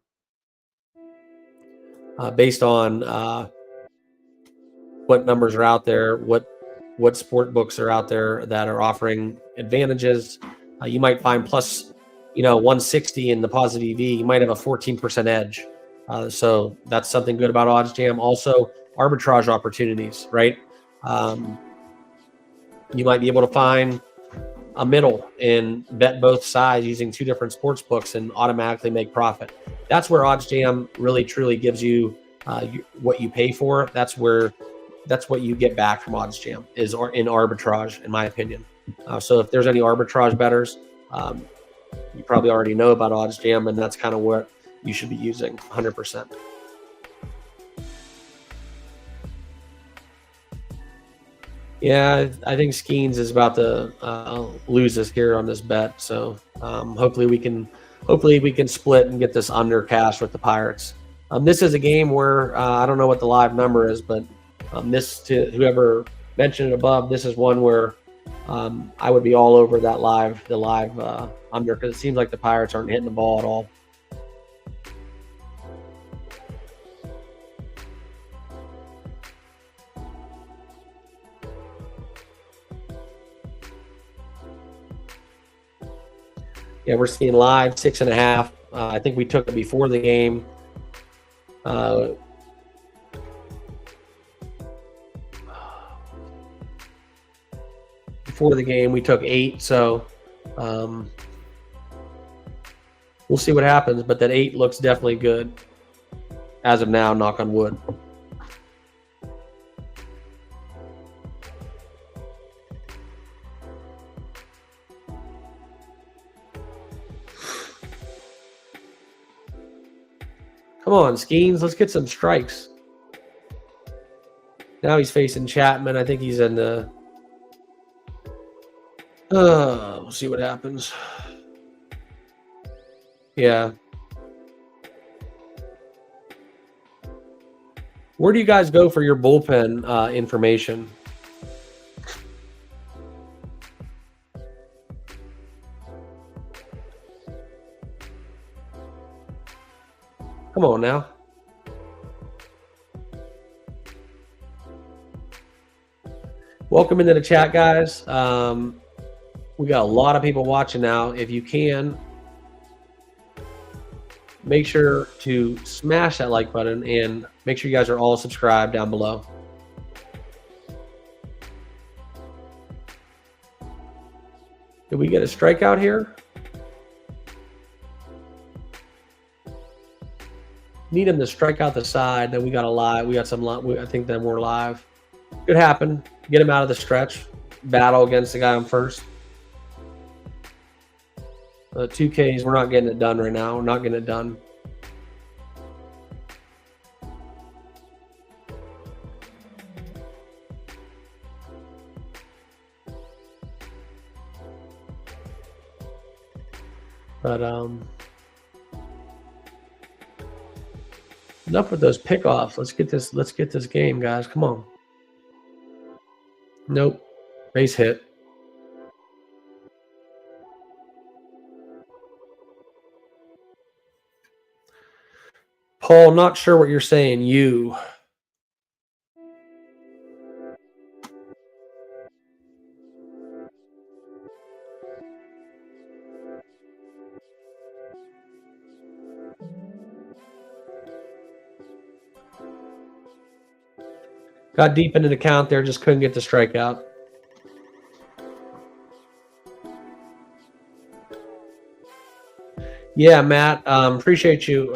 what numbers are out there, what sport books are out there that are offering advantages. You might find plus 160 in the positive EV. You might have a 14% edge. So that's something good about OddsJam. Also, arbitrage opportunities, right? You might be able to find a middle and bet both sides using 2 different sports books and automatically make profit. That's where OddsJam really truly gives you what you pay for. That's what you get back from OddsJam is in arbitrage, in my opinion. So if there's any arbitrage bettors, you probably already know about OddsJam, and that's kind of what you should be using 100%. Yeah, I think Skeens is about to lose us here on this bet. So hopefully we can split and get this under cash with the Pirates. This is a game where I don't know what the live number is, but this, to whoever mentioned it above, this is one where I would be all over that the live under, because it seems like the Pirates aren't hitting the ball at all. Yeah, we're seeing live 6.5. I think we took it before the game. Before the game, we took 8. So we'll see what happens. But that 8 looks definitely good as of now. Knock on wood. Come on, Skeens, let's get some strikes. Now he's facing Chapman. I think he's in the... we'll see what happens. Yeah. Where do you guys go for your bullpen information? Come on now. Welcome into the chat, guys. We got a lot of people watching now. If you can, make sure to smash that like button and make sure you guys are all subscribed down below. Did we get a strikeout here? Need him to strike out the side. Then we got a live. We got some. I think then we're live. Could happen. Get him out of the stretch. Battle against the guy on first. 2Ks, we're not getting it done right now. We're not getting it done. But enough with those pickoffs. Let's get this game, guys. Come on. Nope. Base hit. Paul, not sure what you're saying. You. Got deep into the count there, just couldn't get the strikeout. Yeah, Matt, appreciate you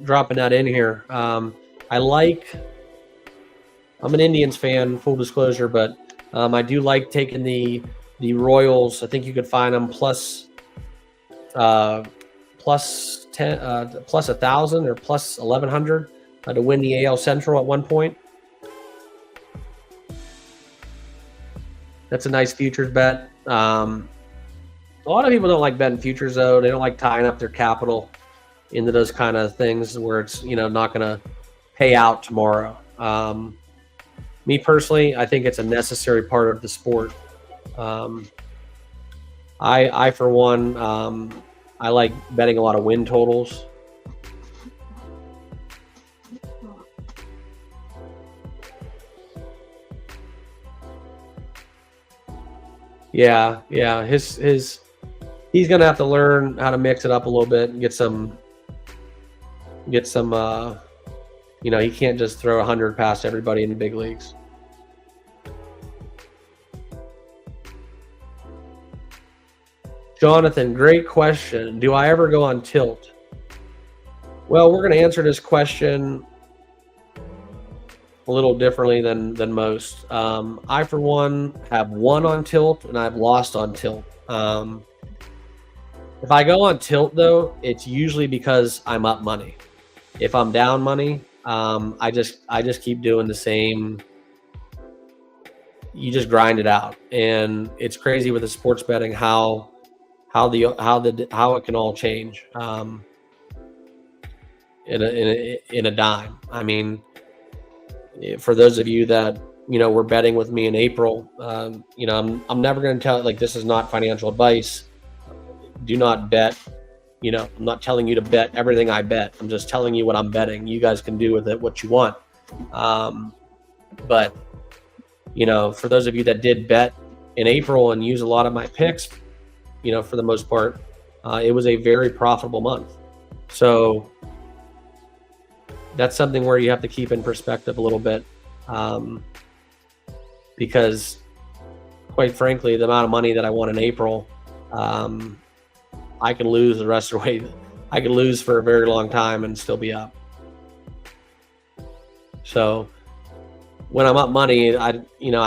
dropping that in here. I'm an Indians fan, full disclosure, but I do like taking the Royals. I think you could find them plus 10, plus 1,000 or plus 1,100 to win the AL Central at one point. That's a nice futures bet. A lot of people don't like betting futures, though. They don't like tying up their capital into those kind of things where it's, not going to pay out tomorrow. Me personally, I think it's a necessary part of the sport. I for one, I like betting a lot of win totals. Yeah. He's gonna have to learn how to mix it up a little bit and get some. He can't just throw 100 past everybody in the big leagues. Jonathan, great question. Do I ever go on tilt? Well, we're going to answer this question a little differently than most. I, for one, have won on tilt and I've lost on tilt. If I go on tilt, though, it's usually because I'm up money. If I'm down money, I just keep doing the same. You just grind it out, and it's crazy with the sports betting how it can all change in a dime. I mean, for those of you that were betting with me in April, I'm never going to tell, like, this is not financial advice. Do not bet. I'm not telling you to bet everything I bet. I'm just telling you what I'm betting. You guys can do with it what you want. But for those of you that did bet in April and use a lot of my picks, for the most part, it was a very profitable month. So that's something where you have to keep in perspective a little bit, because quite frankly, the amount of money that I won in April, I can lose the rest of the way. I could lose for a very long time and still be up. So when I'm up money, I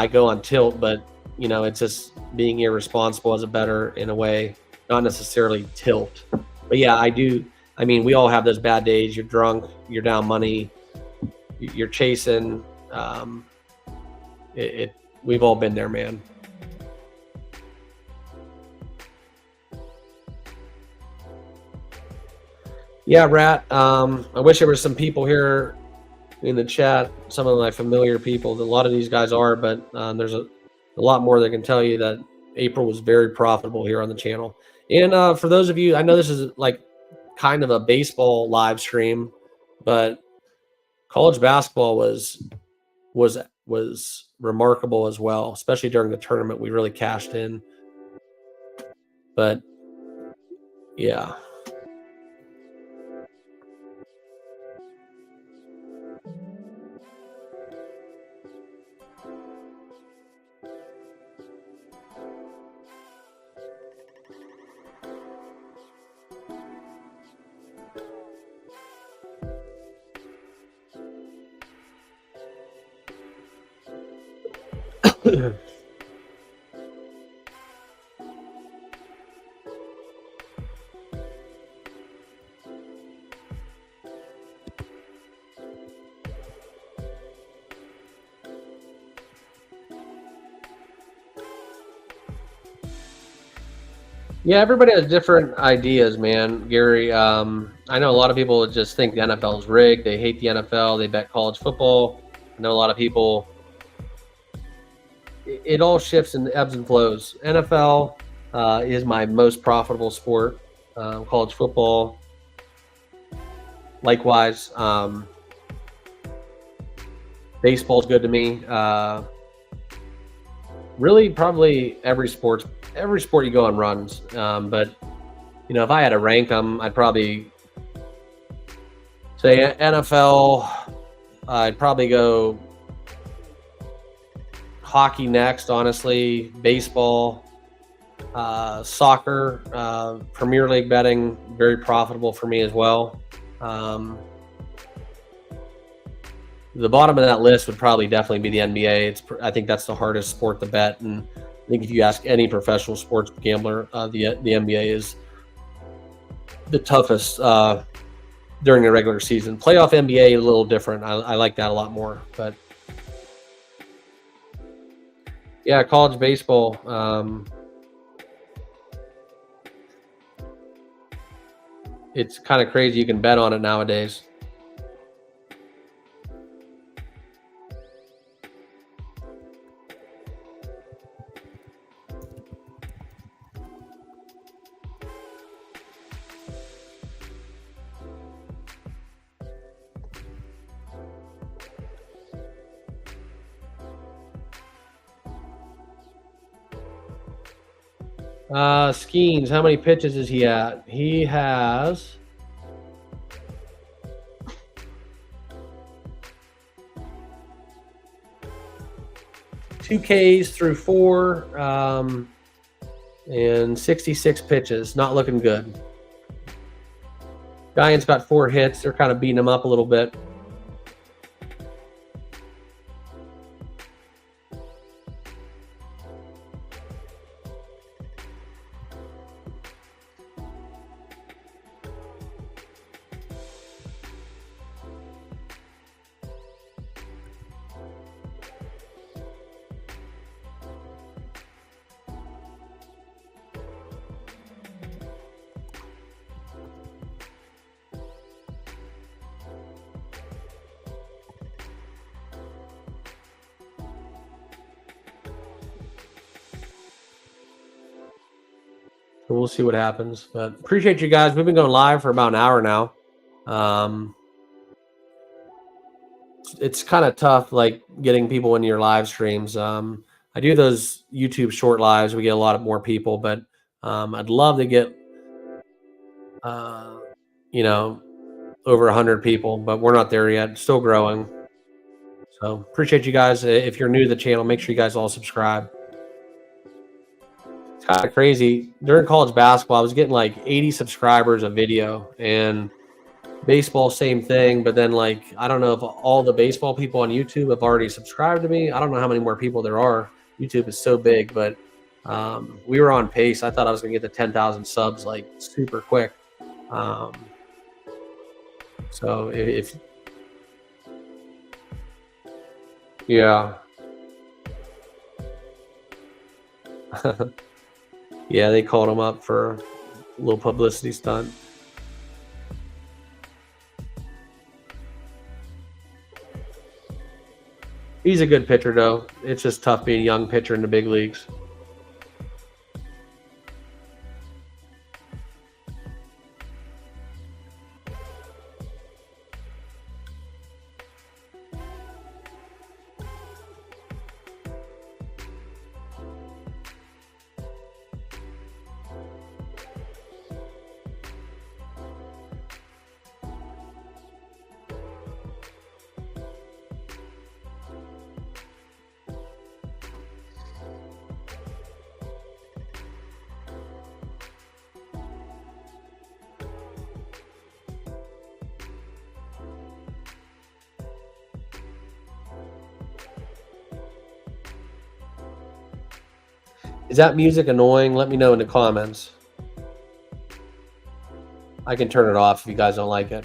go on tilt, but it's just being irresponsible as a bettor in a way, not necessarily tilt. But yeah, I do. I mean, we all have those bad days. You're drunk, you're down money, you're chasing. We've all been there, man. Yeah, Rat. I wish there were some people here in the chat, some of my familiar people. A lot of these guys are, but there's a lot more that can tell you that April was very profitable here on the channel. And for those of you, I know this is like kind of a baseball live stream, but college basketball was remarkable as well, especially during the tournament. We really cashed in. But yeah. Yeah, everybody has different ideas, man. Gary, I know a lot of people just think the NFL is rigged. They hate the NFL. They bet college football. I know a lot of people. It all shifts and ebbs and flows. NFL is my most profitable sport. College football, likewise. Baseball's good to me. Really, probably every sport you go on runs. But you know, if I had to rank them, I'd probably say NFL. I'd probably go hockey next, honestly. Baseball, soccer, Premier League betting, very profitable for me as well. The bottom of that list would probably definitely be the NBA. I think that's the hardest sport to bet, and I think if you ask any professional sports gambler, the NBA is the toughest during the regular season. Playoff NBA is a little different. I like that a lot more, but yeah, college baseball. It's kind of crazy. You can bet on it nowadays. Skeens, how many pitches is he at? He has 2 Ks through 4 and 66 pitches. Not looking good. Giants got 4 hits. They're kind of beating him up a little bit. So we'll see what happens. But appreciate you guys. We've been going live for about an hour now. It's kind of tough, like getting people into your live streams. I do those YouTube short lives. We get a lot of more people, but I'd love to get, you know, over 100 people, but we're not there yet. Still growing. So appreciate you guys. If you're new to the channel, make sure you guys all subscribe. It's kind of crazy. During college basketball, I was getting like 80 subscribers a video, and baseball, same thing. But then, like, I don't know if all the baseball people on YouTube have already subscribed to me. I don't know how many more people there are. YouTube is so big, but we were on pace. I thought I was going to get to 10,000 subs like super quick. So if yeah. Yeah, they called him up for a little publicity stunt. He's a good pitcher, though. It's just tough being a young pitcher in the big leagues. Is that music annoying? Let me know in the comments. I can turn it off if you guys don't like it.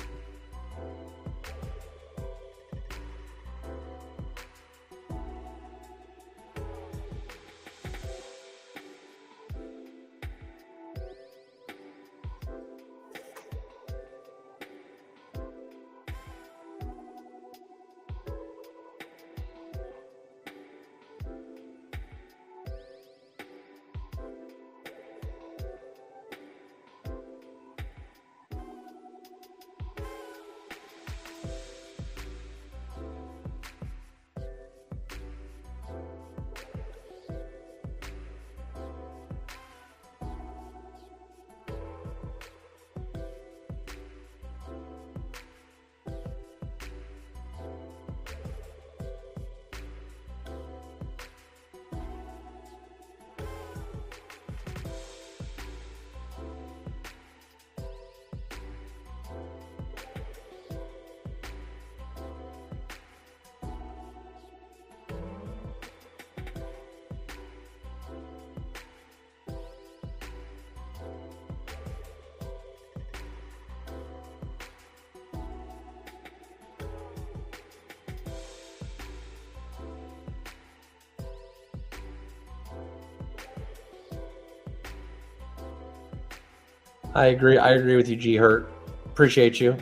I agree. I agree with you, G Hurt. Appreciate you.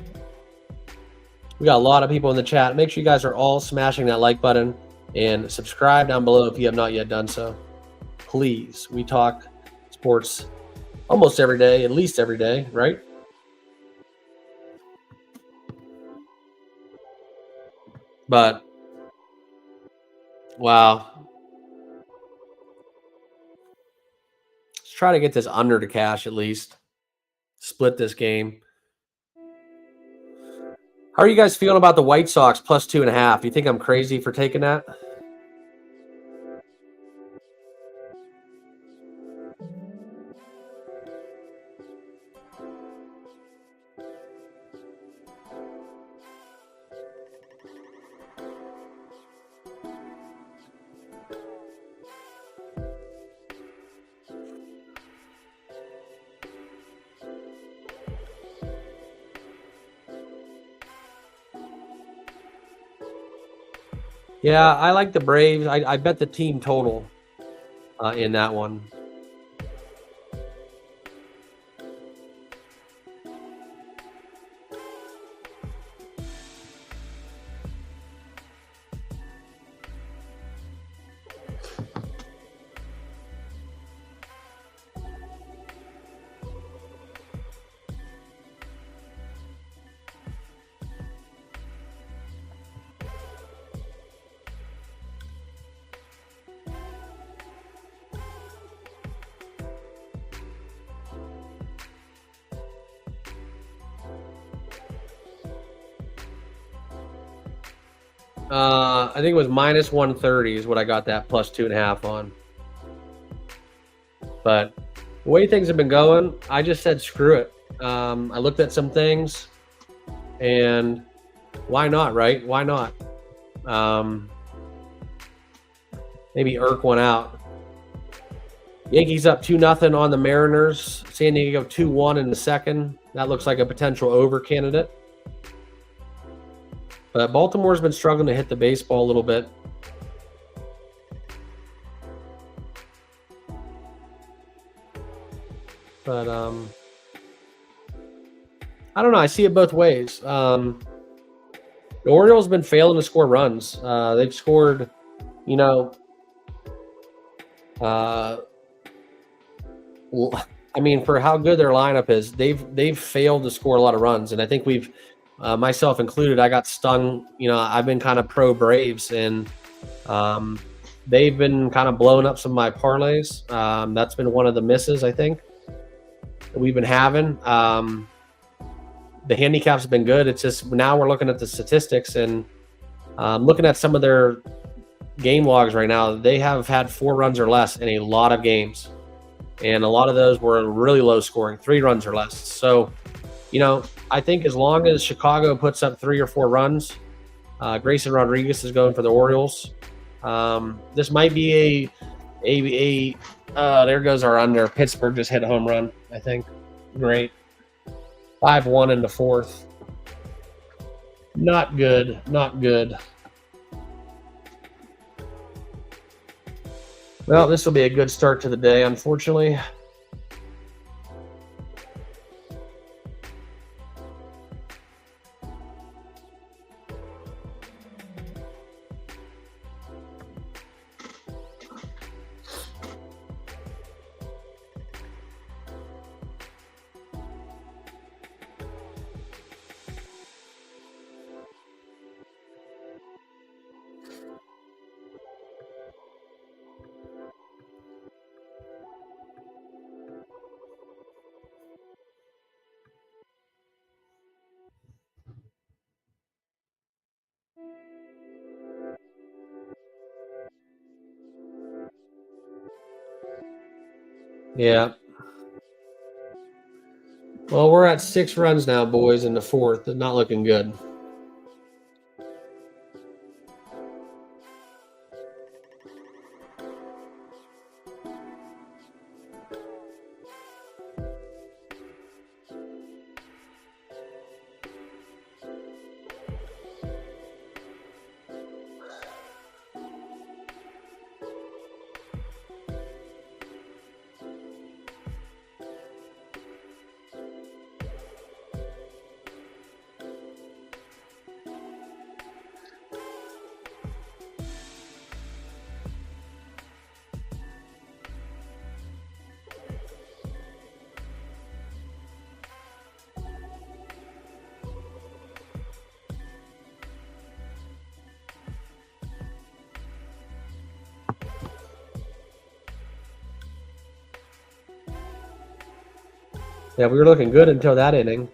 We got a lot of people in the chat. Make sure you guys are all smashing that like button and subscribe down below if you have not yet done so. Please, we talk sports almost every day, at least every day, right? But wow. Let's try to get this under to cash at least. Split this game. How are you guys feeling about the White Sox plus 2.5? You think I'm crazy for taking that? Yeah, I like the Braves. I bet the team total in that one. I think it was minus 130 is what I got that plus 2.5 on. But the way things have been going, I just said screw it. I looked at some things, and why not, right? Why not? Maybe irk one out. Yankees up 2-0 on the Mariners. San Diego 2-1 in the second. That looks like a potential over candidate. But Baltimore's been struggling to hit the baseball a little bit. But I don't know. I see it both ways. The Orioles have been failing to score runs. They've scored, you know, I mean, for how good their lineup is, they've failed to score a lot of runs, and I think we've, myself included, I got stung. You know, I've been kind of pro Braves, and they've been kind of blowing up some of my parlays. That's been one of the misses, I think, that we've been having. The handicaps have been good. It's just now we're looking at the statistics and looking at some of their game logs right now. They have had 4 runs or less in a lot of games. And a lot of those were really low scoring, 3 runs or less. So, you know, I think as long as Chicago puts up 3 or 4 runs, Grayson Rodriguez is going for the Orioles. This might be there goes our under. Pittsburgh just hit a home run, I think. Great. 5-1 in the fourth. Not good. Not good. Well, this will be a good start to the day, unfortunately. Yeah. Well, we're at 6 runs now, boys, in the fourth. Not looking good. Yeah, we were looking good until that inning.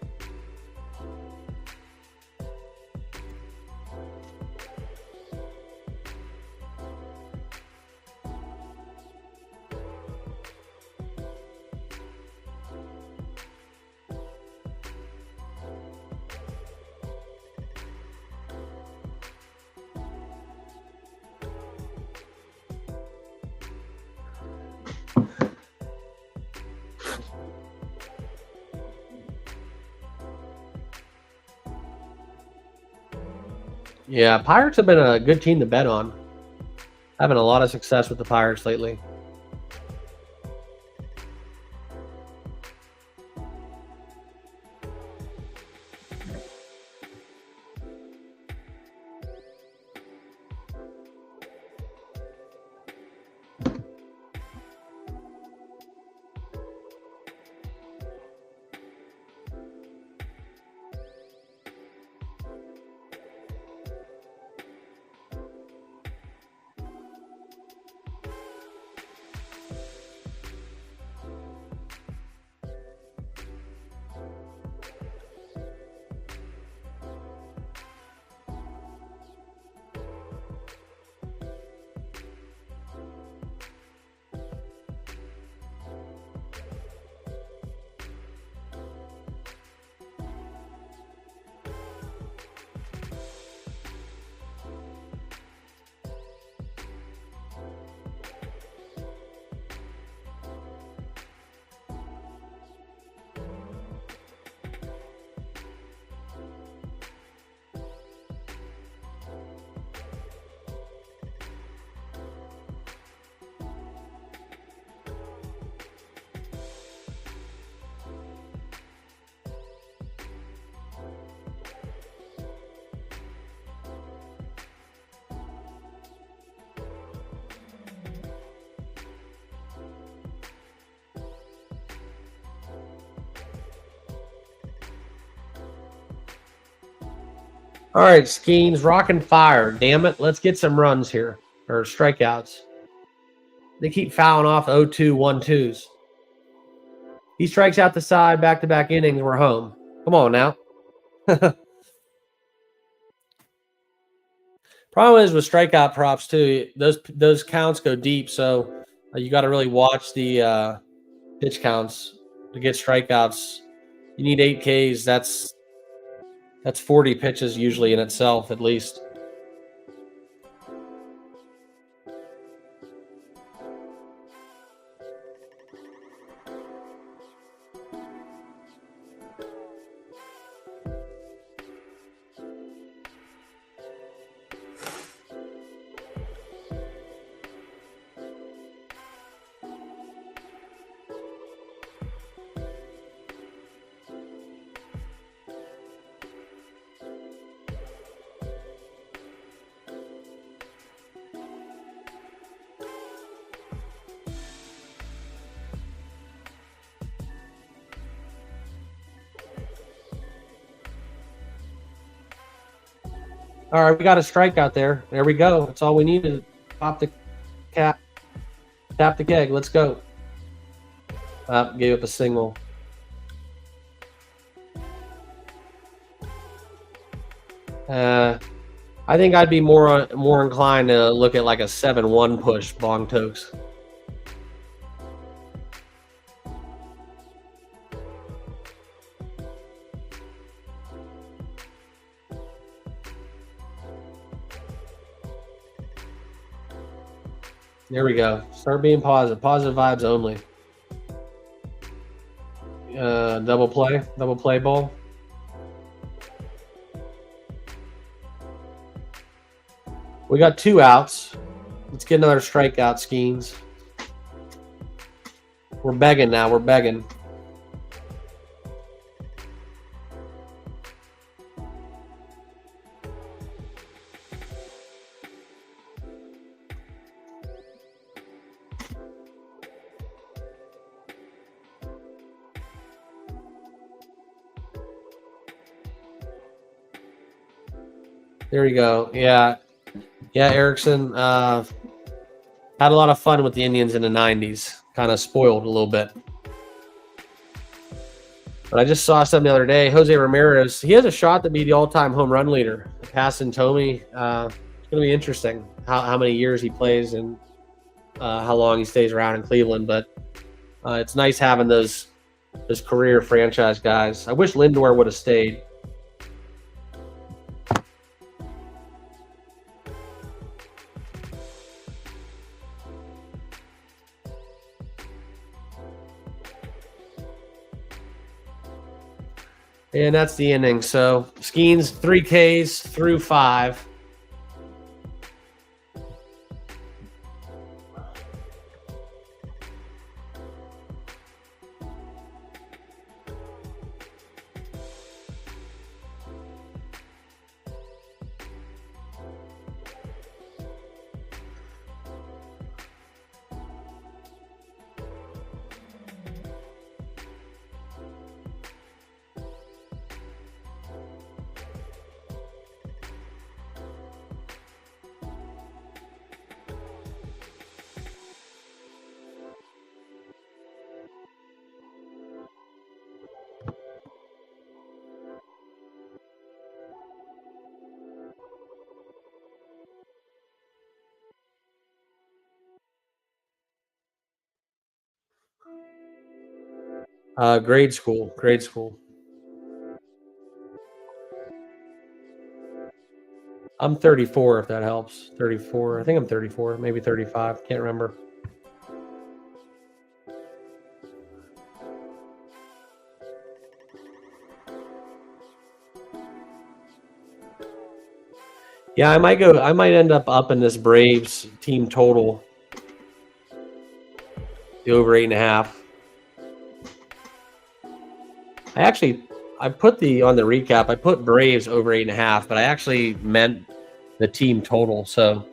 Yeah, Pirates have been a good team to bet on. Having a lot of success with the Pirates lately. All right, Skeens, rockin' fire. Damn it. Let's get some runs here. Or strikeouts. They keep fouling off 0-2, 1-2s. He strikes out the side, back-to-back innings, we're home. Come on now. Problem is with strikeout props too, those counts go deep, so you got to really watch the pitch counts to get strikeouts. You need 8 Ks. That's 40 pitches usually in itself, at least. All right, we got a strikeout there. There we go. That's all we needed. Pop the cap, tap the keg. Let's go. Gave up a single. I think I'd be more inclined to look at like a 7-1 push Bong Tokes. There we go. Start being positive. Positive vibes only. Double play ball. We got 2 outs. Let's get another strikeout, Skeens. We're begging now. We're begging. There you go. Yeah, Erickson had a lot of fun with the Indians in the 90s. Kind of spoiled a little bit. But I just saw something the other day. Jose Ramirez, he has a shot to be the all-time home run leader. Passing Tommy. It's going to be interesting how many years he plays and how long he stays around in Cleveland. But it's nice having those career franchise guys. I wish Lindor would have stayed. And that's the inning. So Skeens 3 Ks through 5. Grade school. I'm 34, if that helps. 34. I think I'm 34, maybe 35. Can't remember. Yeah, I might end up in this Braves team total. The over 8.5. I put on the recap, I put Braves over 8.5, but I actually meant the team total. So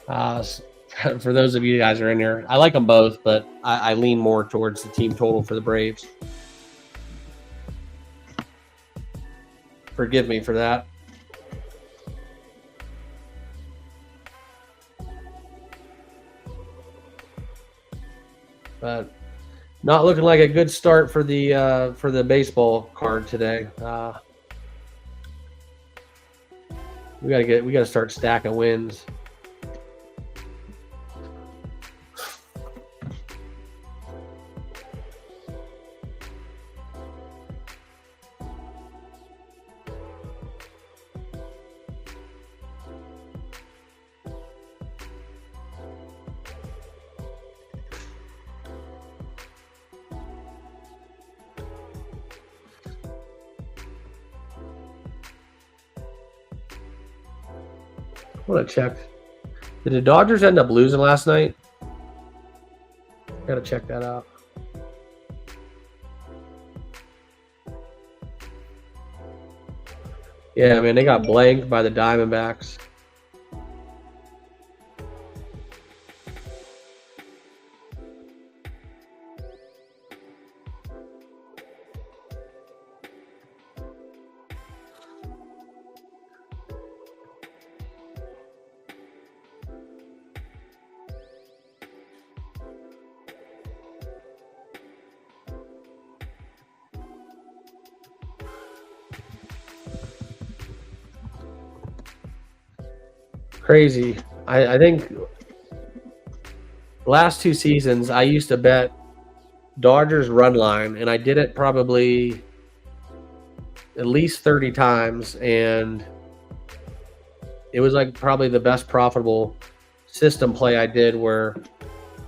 for those of you guys who are in here, I like them both, but I lean more towards the team total for the Braves. Forgive me for that. But not looking like a good start for the baseball card today. We gotta start stacking wins. I want to check. Did the Dodgers end up losing last night? Got to check that out. Yeah, man, they got blanked by the Diamondbacks. Crazy. I think last 2 seasons I used to bet Dodgers run line, and I did it probably at least 30 times, and it was like probably the best profitable system play I did, where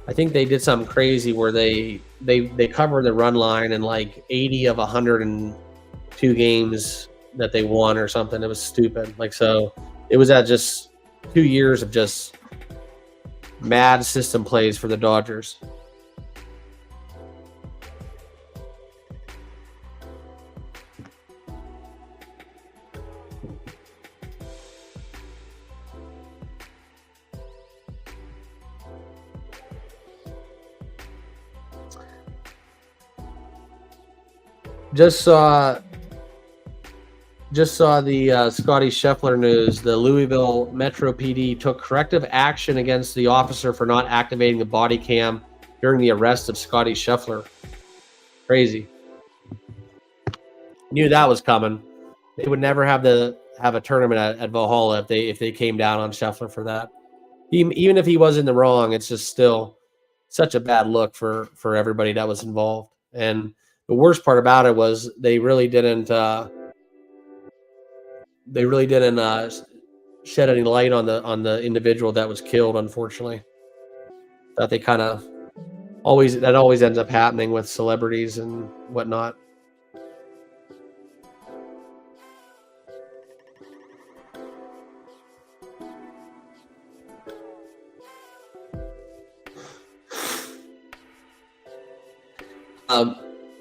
I think they did something crazy where they covered the run line in like 80 of 102 games that they won or something. It was stupid. Like, so it was at just 2 years of just mad system plays for the Dodgers. Just saw the Scotty Scheffler news. The Louisville Metro PD took corrective action against the officer for not activating the body cam during the arrest of Scotty Scheffler. Crazy. Knew that was coming. They would never have a tournament at Valhalla if they came down on Scheffler for that. Even if he was in the wrong, it's just still such a bad look for everybody that was involved. And the worst part about it was they really didn't shed any light on the individual that was killed. Unfortunately, that they kind of always ends up happening with celebrities and whatnot.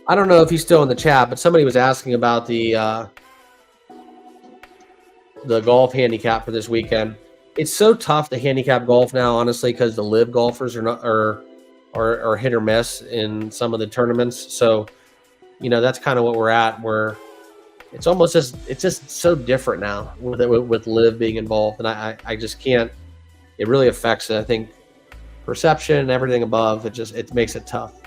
I don't know if he's still in the chat, but somebody was asking about the golf handicap for this weekend. It's so tough to handicap golf now, honestly, because the live golfers are hit or miss in some of the tournaments. So, that's kind of what we're at. Where it's just so different now with live being involved, and I just can't. It really affects it. I think perception and everything above. It makes it tough.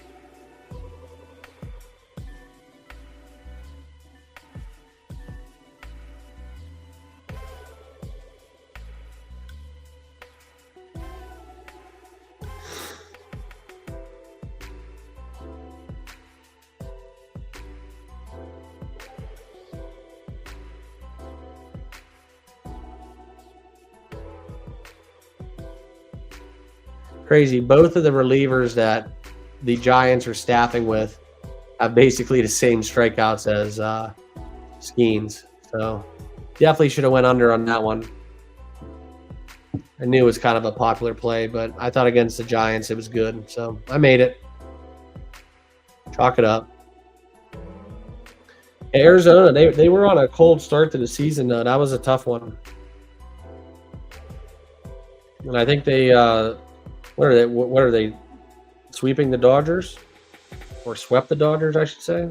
Crazy. Both of the relievers that the Giants are staffing with have basically the same strikeouts as Skeens. So definitely should have went under on that one. I knew it was kind of a popular play, but I thought against the Giants it was good. So I made it. Chalk it up. Arizona, they were on a cold start to the season, though. That was a tough one. And I think they what are they sweeping the Dodgers, or swept the Dodgers, I should say.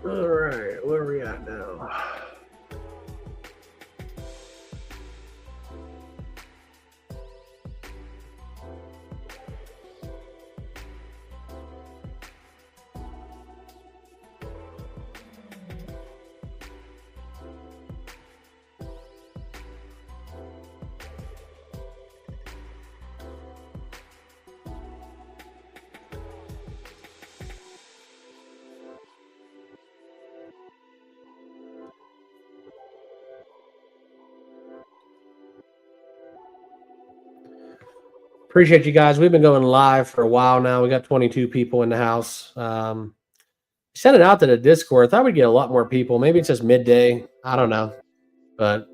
All right, where are we at now? Appreciate you guys. We've been going live for a while now. We got 22 people in the house. Sent it out to the Discord. I thought we'd get a lot more people. Maybe it's just midday. I don't know. But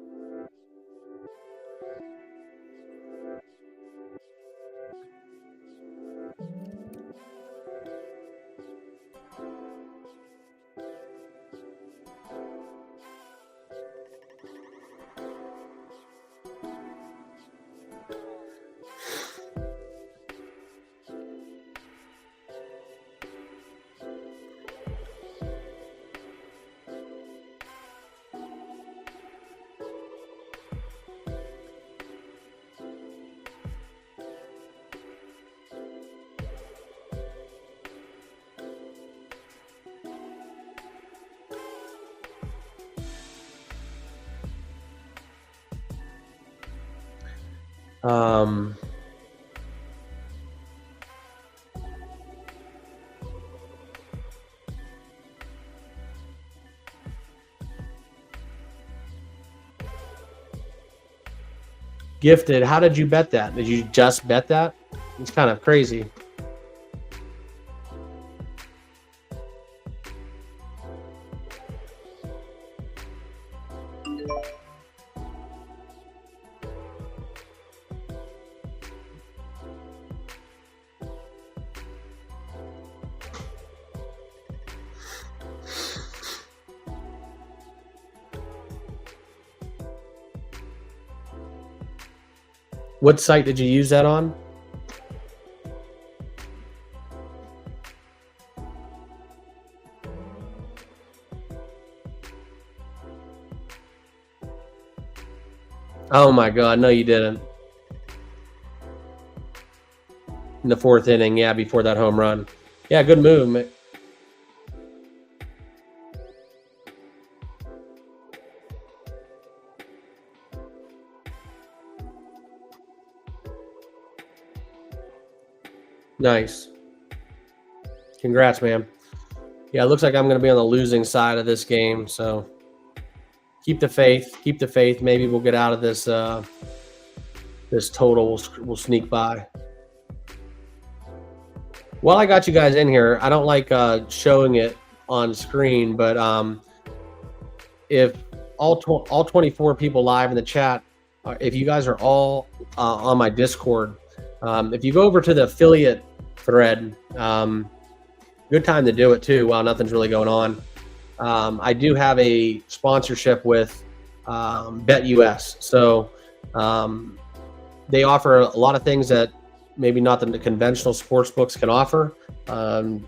Gifted, how did you bet that? Did you just bet that? It's kind of crazy. What site did you use that on? Oh my God, no, you didn't. In the 4th inning, yeah, before that home run. Yeah, good move, man. Nice. Congrats, man. Yeah, it looks like I'm going to be on the losing side of this game, so keep the faith. Keep the faith. Maybe we'll get out of this this total. We'll sneak by. While I got you guys in here, I don't like showing it on screen, but if all 24 people live in the chat, if you guys are all on my Discord, if you go over to the affiliate thread, good time to do it too while nothing's really going on. I do have a sponsorship with BetUS, so they offer a lot of things that maybe not the conventional sports books can offer.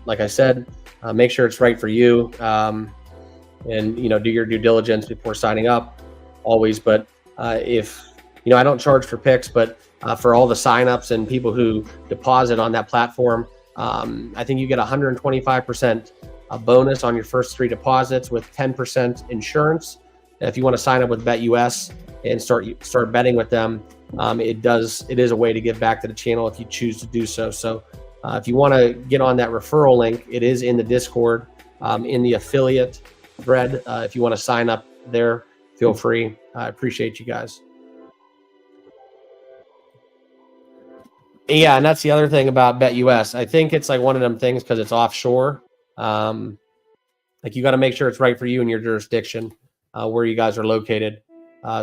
Like I said, make sure it's right for you, and do your due diligence before signing up always. But if I don't charge for picks, but for all the signups and people who deposit on that platform, I think you get 125% bonus on your first 3 deposits with 10% insurance. If you want to sign up with BetUS and start betting with them, it is a way to give back to the channel if you choose to do so. So if you want to get on that referral link, it is in the Discord, in the affiliate thread. If you want to sign up there, feel free. I appreciate you guys. Yeah, and that's the other thing about BetUS. I think it's like one of them things because it's offshore. Like you got to make sure it's right for you in your jurisdiction, where you guys are located.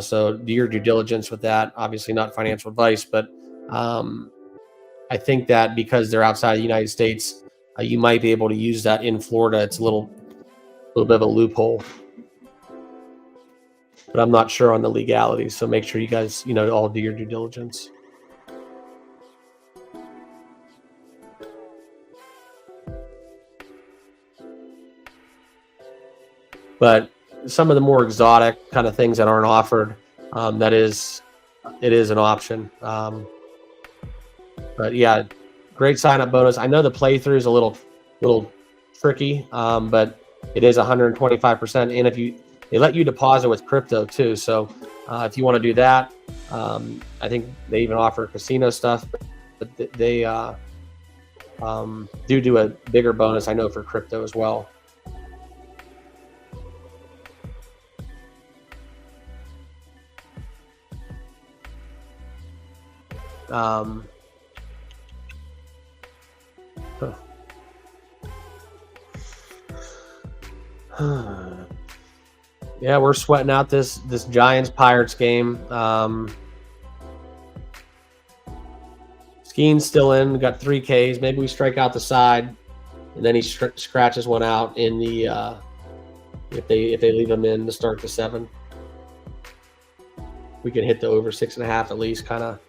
So do your due diligence with that. Obviously not financial advice, but I think that because they're outside the United States, you might be able to use that in Florida. It's a little bit of a loophole, but I'm not sure on the legalities. So make sure you guys, all do your due diligence. But some of the more exotic kind of things that aren't offered, it is an option. But yeah, great sign-up bonus. I know the playthrough is a little tricky, but it is 125%. And if they let you deposit with crypto too, so if you want to do that, I think they even offer casino stuff, but they do a bigger bonus, I know, for crypto as well. Yeah, we're sweating out this Giants Pirates game. Skeen's still in. We got 3 Ks. Maybe we strike out the side, and then he scratches one out in the if they leave him in to start the 7. We can hit the over 6.5 at least, kind of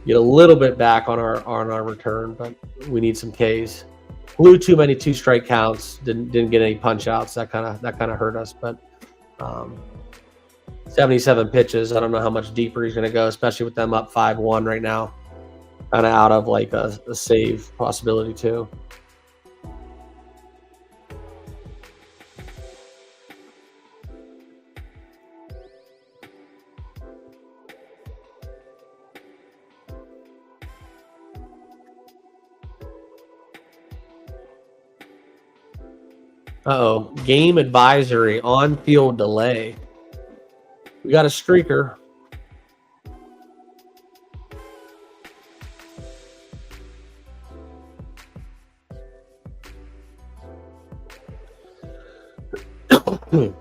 get a little bit back on our return, but we need some Ks. Blew too many 2-strike counts. Didn't get any punch outs. That kind of hurt us. But 77 pitches. I don't know how much deeper he's going to go, especially with them up 5-1 right now. Kind of out of like a save possibility too. Uh-oh, game advisory, on-field delay. We got a streaker. Oh,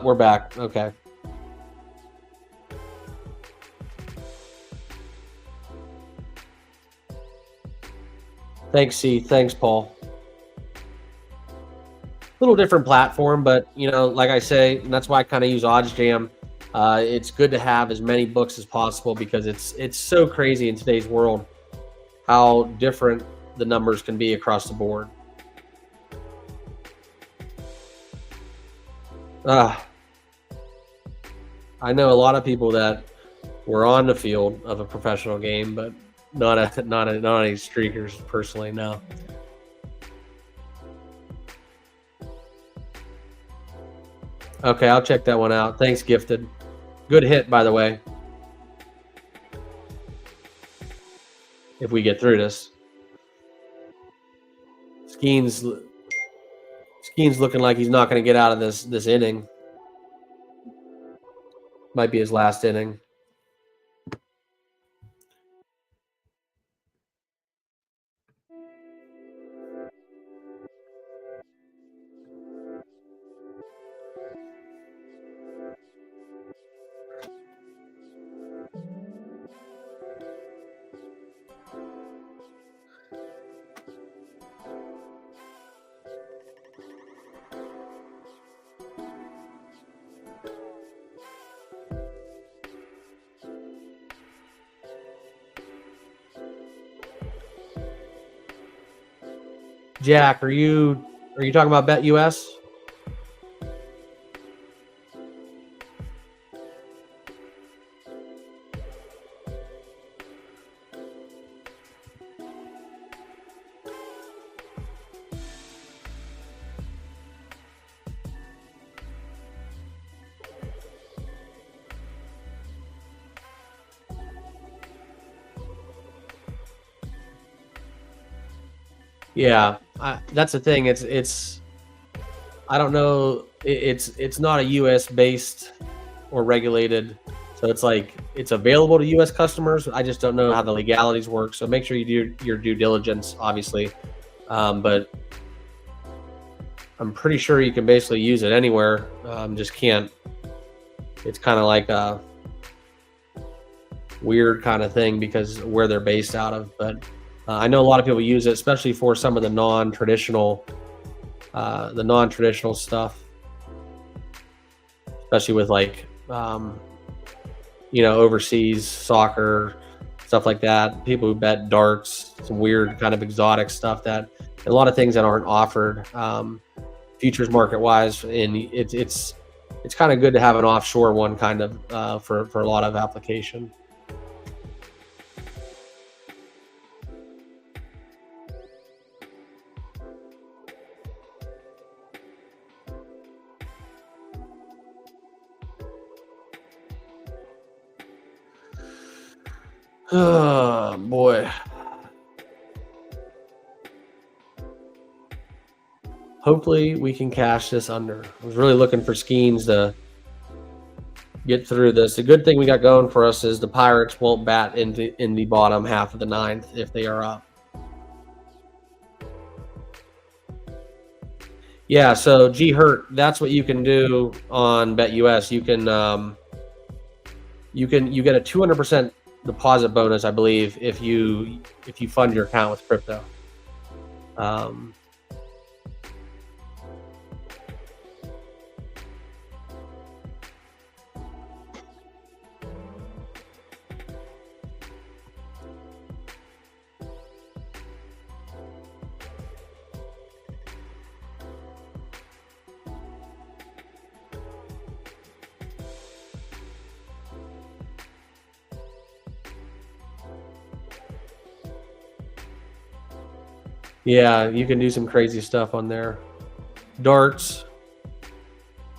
we're back. Okay. Thanks, C. Thanks, Paul. Little different platform, but like I say, and that's why I kind of use OddsJam. It's good to have as many books as possible because it's so crazy in today's world how different the numbers can be across the board. I know a lot of people that were on the field of a professional game, but not any streakers personally. No. Okay, I'll check that one out. Thanks, Gifted. Good hit, by the way. If we get through this, Skeen's looking like he's not going to get out of this inning. Might be his last inning. Jack, are you talking about Bet US? Yeah, that's the thing. It's I don't know. It's not a U.S. based or regulated, so it's like it's available to U.S. customers. I just don't know how the legalities work. So make sure you do your due diligence, obviously. But I'm pretty sure you can basically use it anywhere. Just can't. It's kind of like a weird kind of thing because where they're based out of, but. I know a lot of people use it, especially for some of the non-traditional stuff, especially with like, overseas soccer, stuff like that. People who bet darts, some weird kind of exotic stuff a lot of things that aren't offered futures market wise. And it's kind of good to have an offshore one kind of for a lot of application. Oh boy. Hopefully we can cash this under. I was really looking for Skeens to get through this. The good thing we got going for us is the Pirates won't bat in the bottom half of the ninth if they are up. Yeah, so G Hurt, that's what you can do on BetUS. You get a 200% deposit bonus, I believe, if you fund your account with crypto. Yeah, you can do some crazy stuff on there. Darts.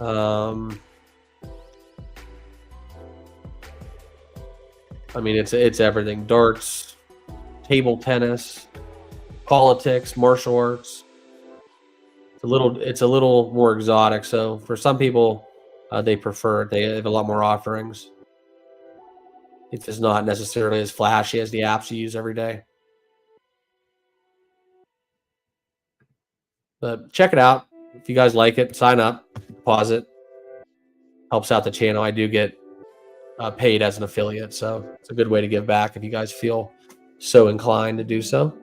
I mean, it's everything. Darts, table tennis, politics, martial arts. It's a little more exotic. So for some people, they prefer it. They have a lot more offerings. if it's not necessarily as flashy as the apps you use every day. But check it out. If you guys like it, sign up, pause it. Helps out the channel. I do get paid as an affiliate, so it's a good way to give back if you guys feel so inclined to do so.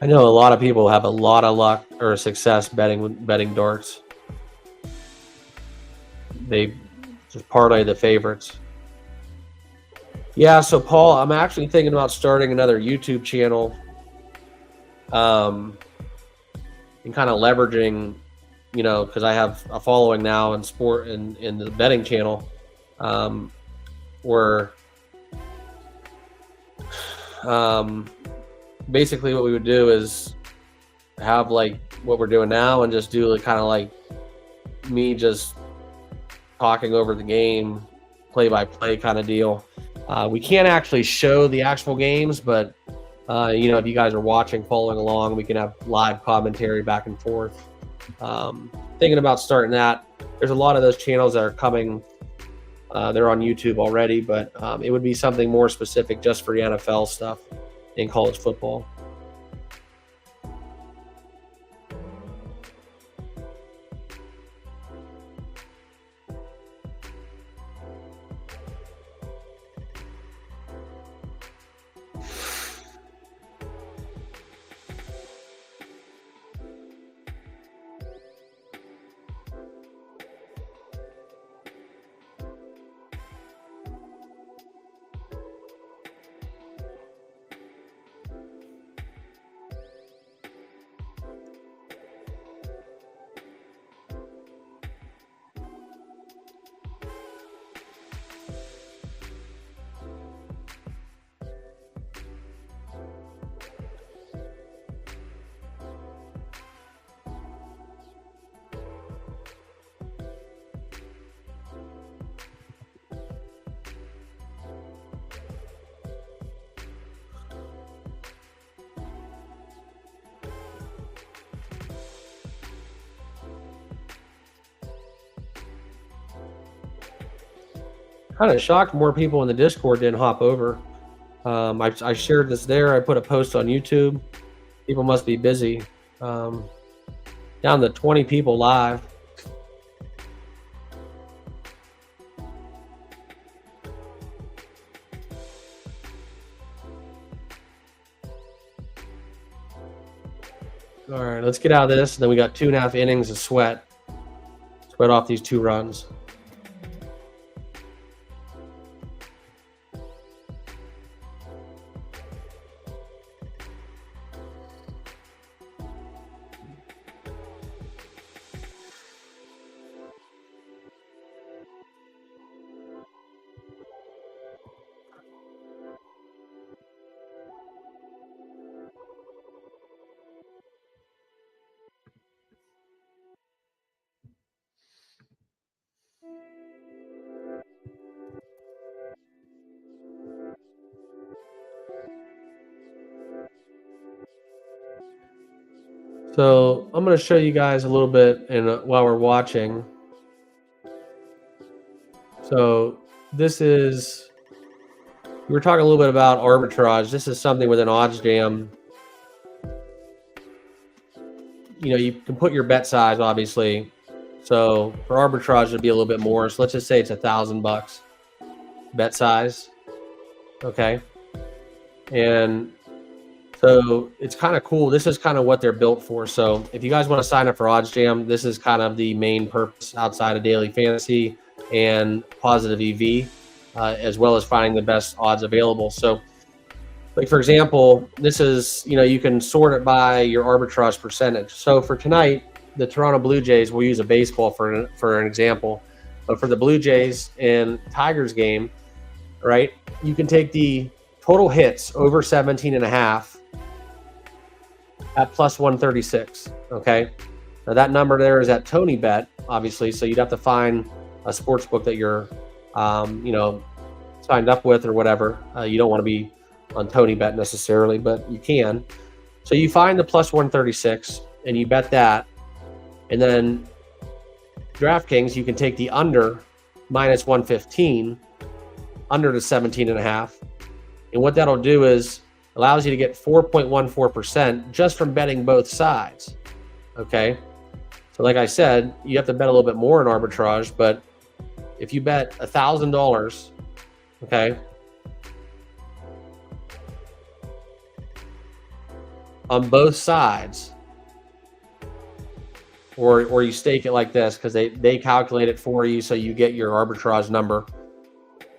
I know a lot of people have a lot of luck or success betting darts. They just parlay the favorites. Yeah, so Paul, I'm actually thinking about starting another YouTube channel, and kind of leveraging, you know, because I have a following now in sport and in the betting channel, where basically what we would do is have like what we're doing now and just do like kind of like me just talking over the game, play-by-play kind of deal. We can't actually show the actual games, but you know, if you guys are watching, following along, we can have live commentary back and forth. Thinking about starting that. There's a lot of those channels that are coming. They're on YouTube already, but it would be something more specific just for the NFL stuff in college football. Kind of shocked more people in the Discord didn't hop over. I shared this there. I put a post on YouTube. People must be busy. Down to 20 people live. All right, let's get out of this. Then we got 2.5 innings of sweat off these 2 runs. So I'm going to show you guys a little bit while we're watching. So this is, we were talking a little bit about arbitrage. This is something with an OddsJam. You know, you can put your bet size, obviously. So for arbitrage, it'd be a little bit more. So let's just say it's $1,000 bet size. Okay. And so it's kind of cool. This is kind of what they're built for. So if you guys want to sign up for OddsJam, this is kind of the main purpose outside of daily fantasy and positive EV, as well as finding the best odds available. So like, for example, this is, you know, you can sort it by your arbitrage percentage. So for tonight, the Toronto Blue Jays, we'll use a baseball for an example, but for the Blue Jays and Tigers game, right? You can take the total hits over 17.5 at plus 136. Okay. Now that number there is at Tony Bet, obviously. So you'd have to find a sports book that you're, signed up with or whatever. You don't want to be on Tony Bet necessarily, but you can. So you find the plus 136 and you bet that. And then DraftKings, you can take the under minus 115 under to 17.5. And what that'll do is allows you to get 4.14% just from betting both sides. Okay. So like I said, you have to bet a little bit more in arbitrage, but if you bet $1,000, okay, on both sides, or you stake it like this, because they calculate it for you so you get your arbitrage number.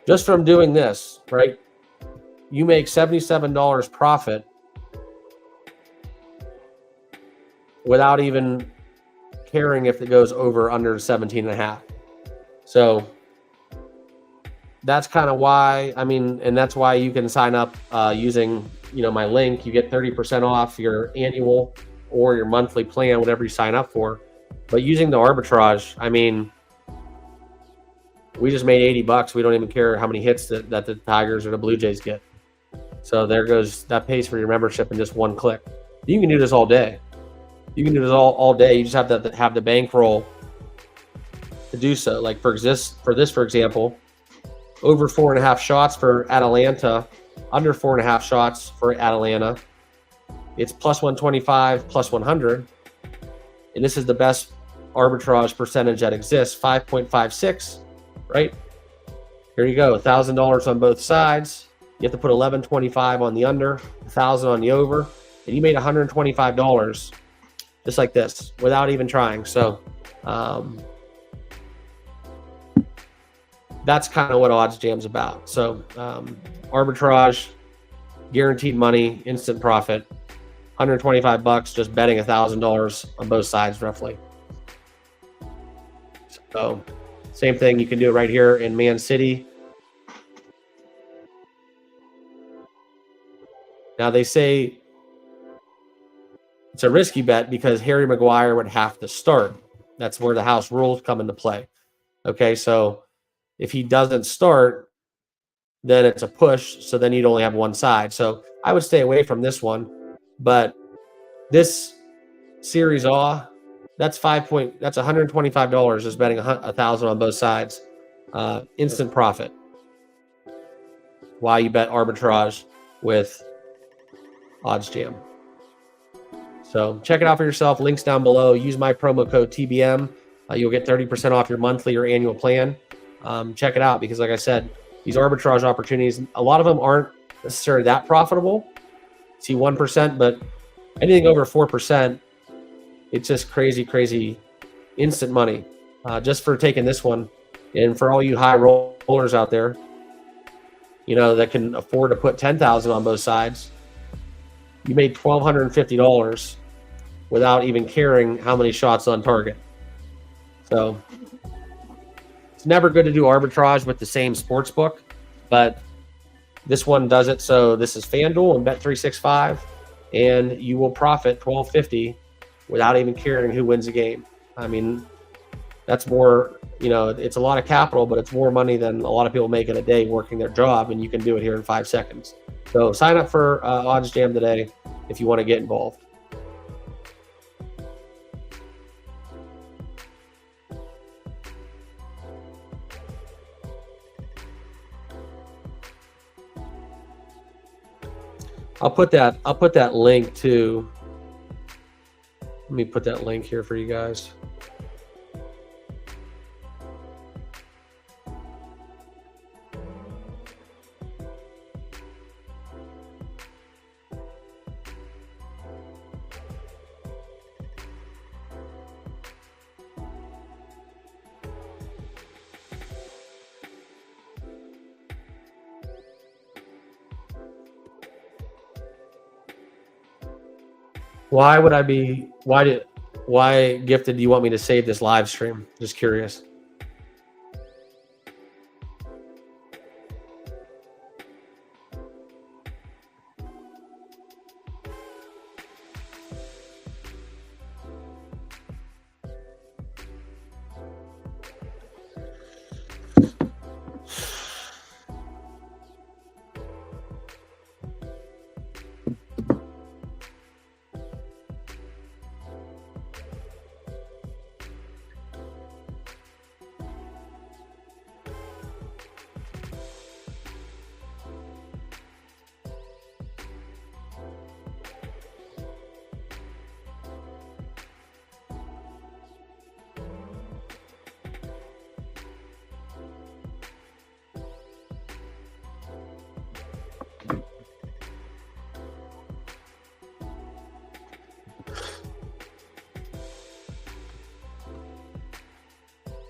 Just from doing this, right, you make $77 profit without even caring if it goes over under 17.5. So that's kind of why, and that's why you can sign up using, my link. You get 30% off your annual or your monthly plan, whatever you sign up for. But using the arbitrage, we just made $80. We don't even care how many hits that the Tigers or the Blue Jays get. So there goes, that pays for your membership in just one click. You can do this all day. You can do this all day. You just have to have the bankroll to do so. Like for example, over 4.5 shots for Atlanta, under 4.5 shots for Atlanta. It's plus 125, plus 100. And this is the best arbitrage percentage that exists, 5.56, right? Here you go, $1,000 on both sides. You have to put $11.25 on the under, $1,000 on the over, and you made $125 just like this without even trying. So that's kind of what OddsJam's about. So arbitrage, guaranteed money, instant profit, $125 just betting $1,000 on both sides roughly. So same thing, you can do it right here in Man City. Now they say it's a risky bet because Harry Maguire would have to start. That's where the house rules come into play. Okay, so if he doesn't start, then it's a push. So then you'd only have one side. So I would stay away from this one. But this Series A, that's $125 just betting $1,000 on both sides. Instant profit. Why you bet arbitrage with OddsJam. So check it out for yourself. Links down below. Use my promo code TBM. You'll get 30% off your monthly or annual plan. Check it out because, like I said, these arbitrage opportunities, a lot of them aren't necessarily that profitable. See 1%, but anything over 4%, it's just crazy instant money just for taking this one. And for all you high rollers out there, that can afford to put $10,000 on both sides, you made $1,250 without even caring how many shots on target. So it's never good to do arbitrage with the same sports book, but this one does it. So this is FanDuel and Bet365, and you will profit $1,250 without even caring who wins the game. That's more, it's a lot of capital, but it's more money than a lot of people make in a day working their job, and you can do it here in 5 seconds. So sign up for OddsJam today if you want to get involved. I'll put that link to. Let me put that link here for you guys. Why Gifted do you want me to save this live stream? Just curious.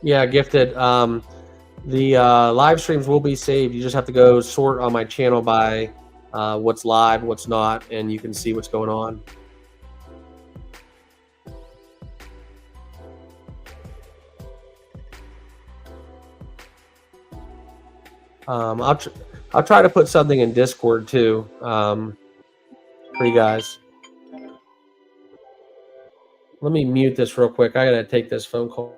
Yeah, gifted. The live streams will be saved. You just have to go sort on my channel by what's live, what's not, and you can see what's going on. I'll try to put something in Discord too for you guys. Let me mute this real quick. I gotta take this phone call.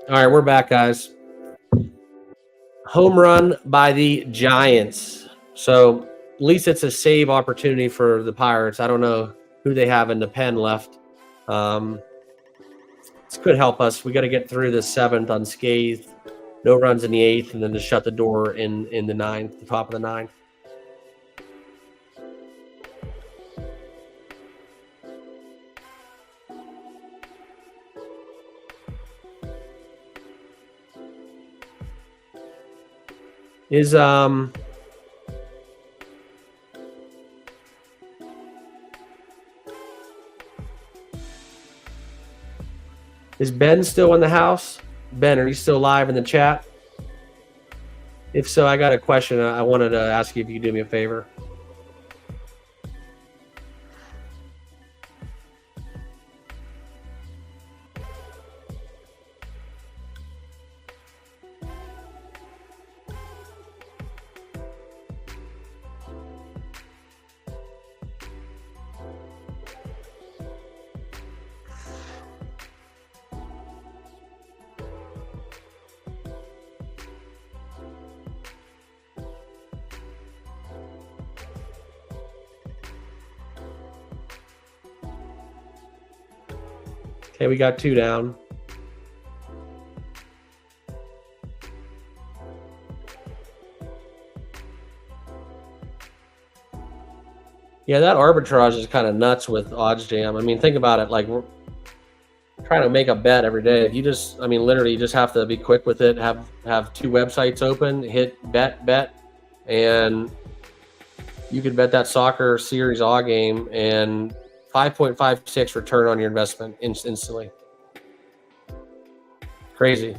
All right, we're back, guys. Home run by the Giants. So at least it's a save opportunity for the Pirates. I don't know who they have in the pen left. This could help us. We got to get through the 7th unscathed. No runs in the 8th, and then to shut the door in the 9th, the top of the 9th. Is Ben still in the house? Ben, are you still live in the chat? If so, I got a question. I wanted to ask you if you could do me a favor. Okay, we got 2 down. Yeah, that arbitrage is kind of nuts with OddsJam. I mean, think about it. Like, we're trying to make a bet every day. If you just, I mean, literally, you just have to be quick with it. Have 2 websites open, hit bet, and you could bet that soccer series A game and 5.56 return on your investment instantly. Crazy.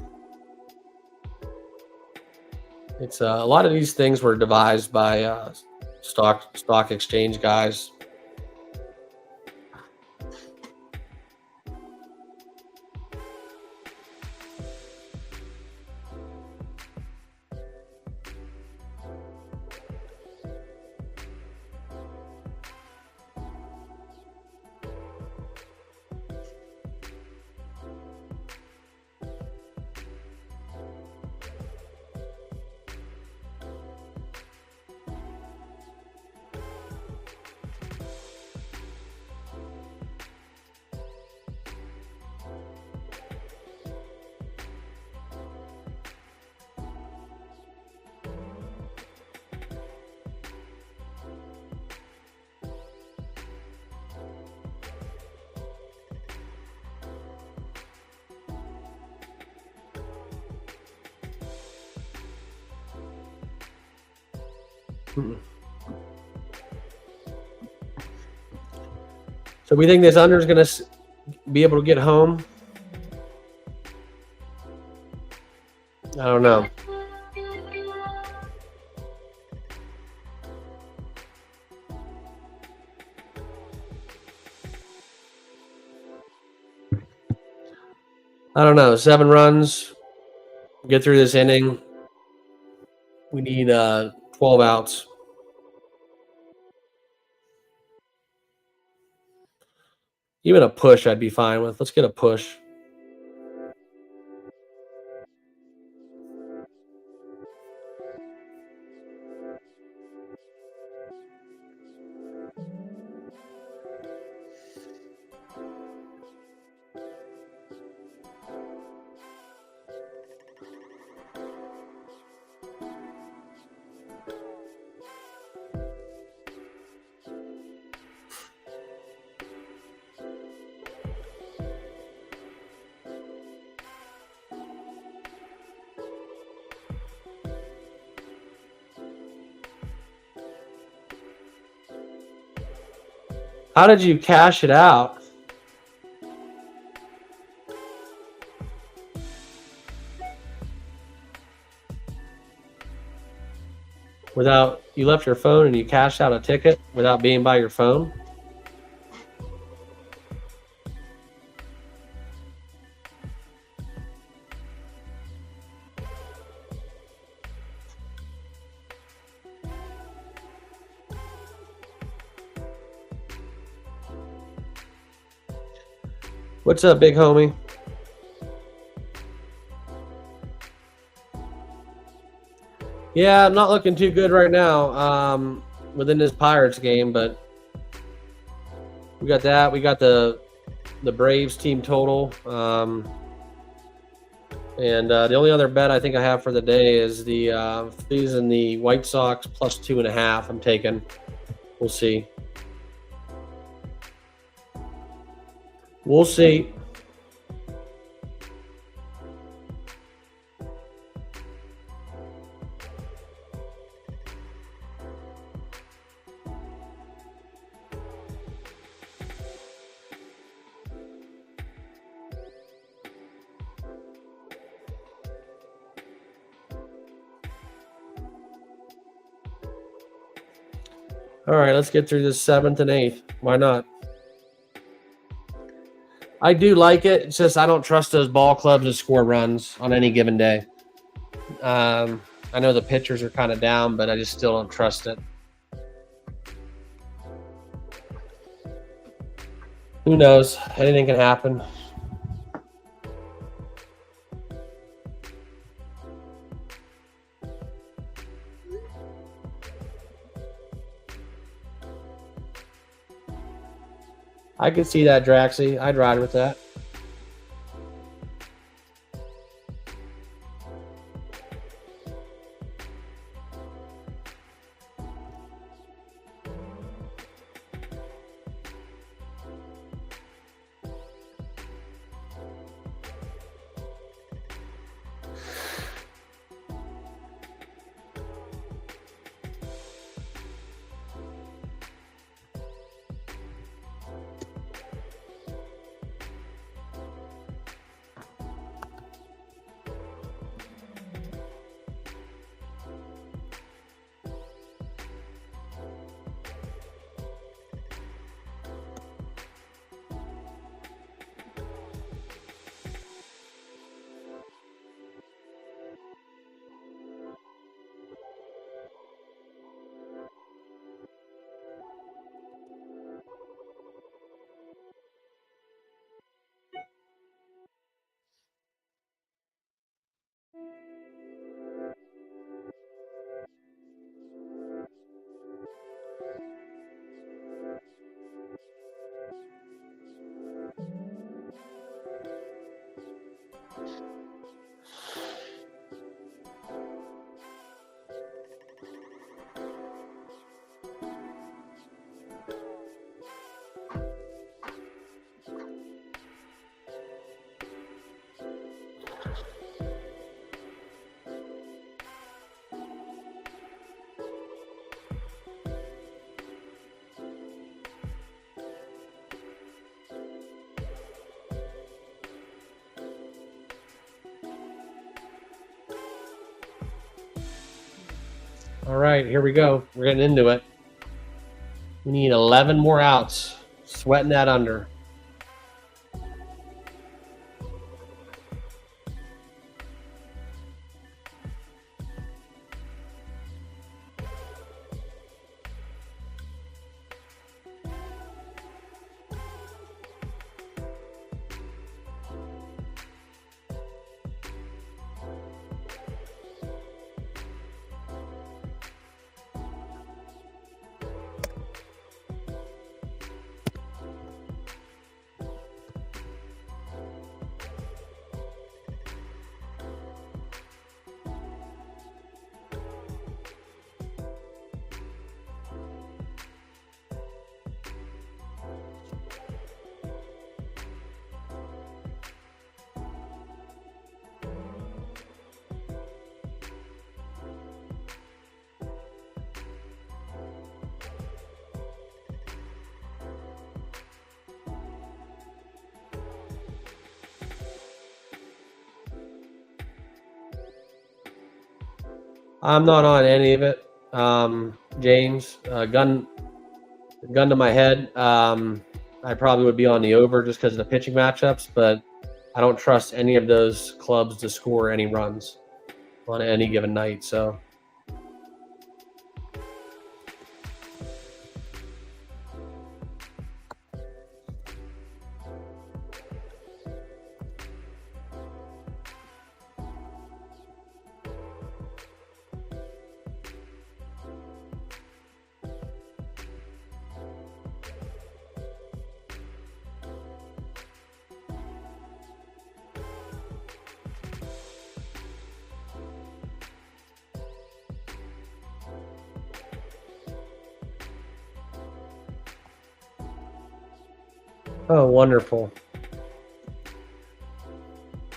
It's a lot of these things were devised by stock exchange guys. So we think this under is going to be able to get home. I don't know. I don't know. 7 runs. Get through this inning. We need 12 outs. Even a push I'd be fine with. Let's get a push. How did you cash it out? Without, you left your phone and you cashed out a ticket without being by your phone? What's up, big homie? Yeah, I'm not looking too good right now within this Pirates game, but we got that. We got the Braves team total. And the only other bet I think I have for the day is the Phillies and the White Sox plus 2.5. I'm taking. We'll see. We'll see. All right, let's get through this 7th and 8th. Why not? I do like it. It's just I don't trust those ball clubs to score runs on any given day. I know the pitchers are kind of down, but I just still don't trust it. Who knows? Anything can happen. I could see that, Draxy. I'd ride with that. All right, here we go. We're getting into it. We need 11 more outs. Sweating that under. I'm not on any of it, James. Gun to my head. I probably would be on the over just because of the pitching matchups, but I don't trust any of those clubs to score any runs on any given night. So. Oh, wonderful.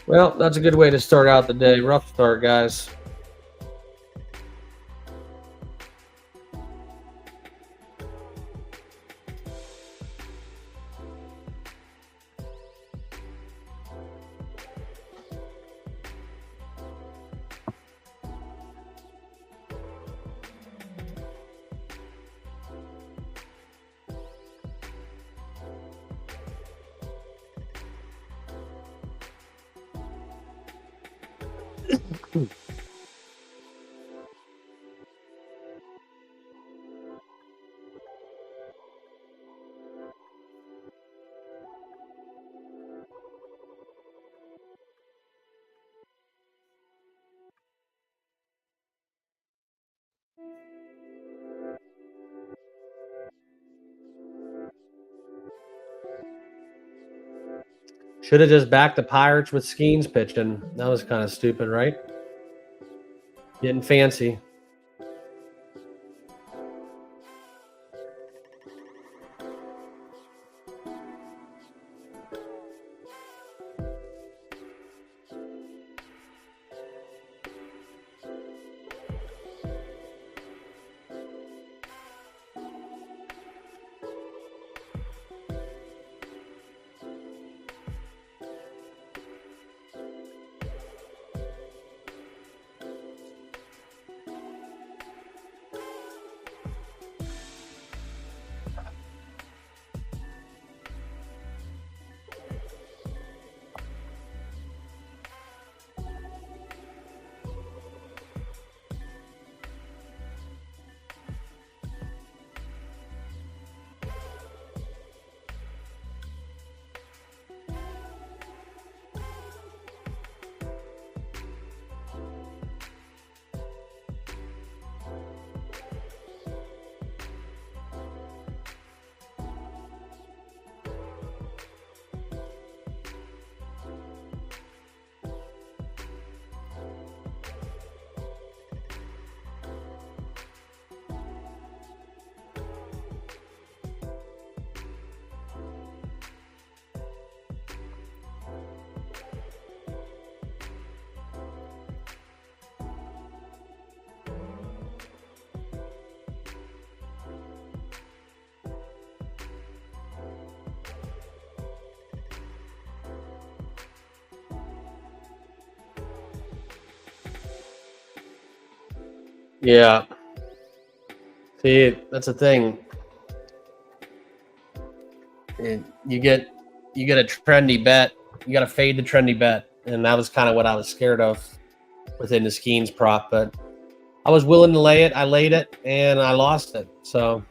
Well, that's a good way to start out the day. Rough start, guys. Should have just backed the Pirates with Skeens pitching. That was kind of stupid, right? Getting fancy. Yeah. See, that's the thing. You get a trendy bet. You got to fade the trendy bet, and that was kind of what I was scared of within the Skeens prop. But I was willing to lay it. I laid it, and I lost it. So.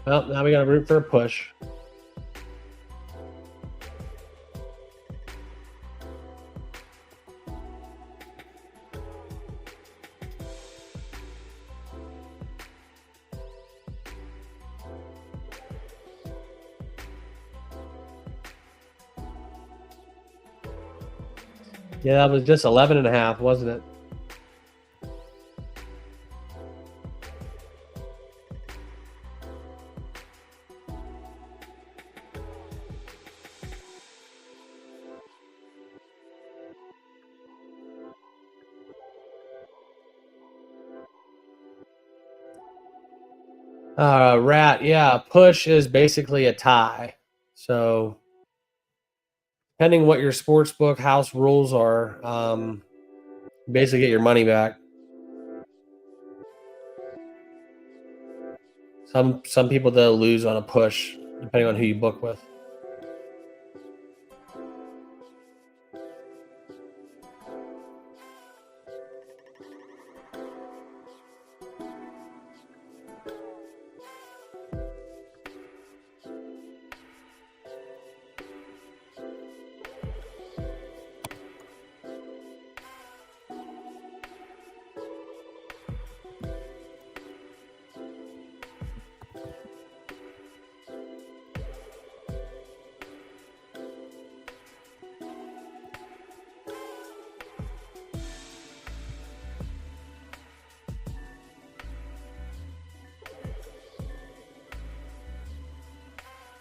Well, now we got to root for a push. Yeah, that was just 11.5, wasn't it? Rat, yeah, push is basically a tie. So depending what your sportsbook house rules are, basically get your money back. Some people they'll lose on a push, depending on who you book with.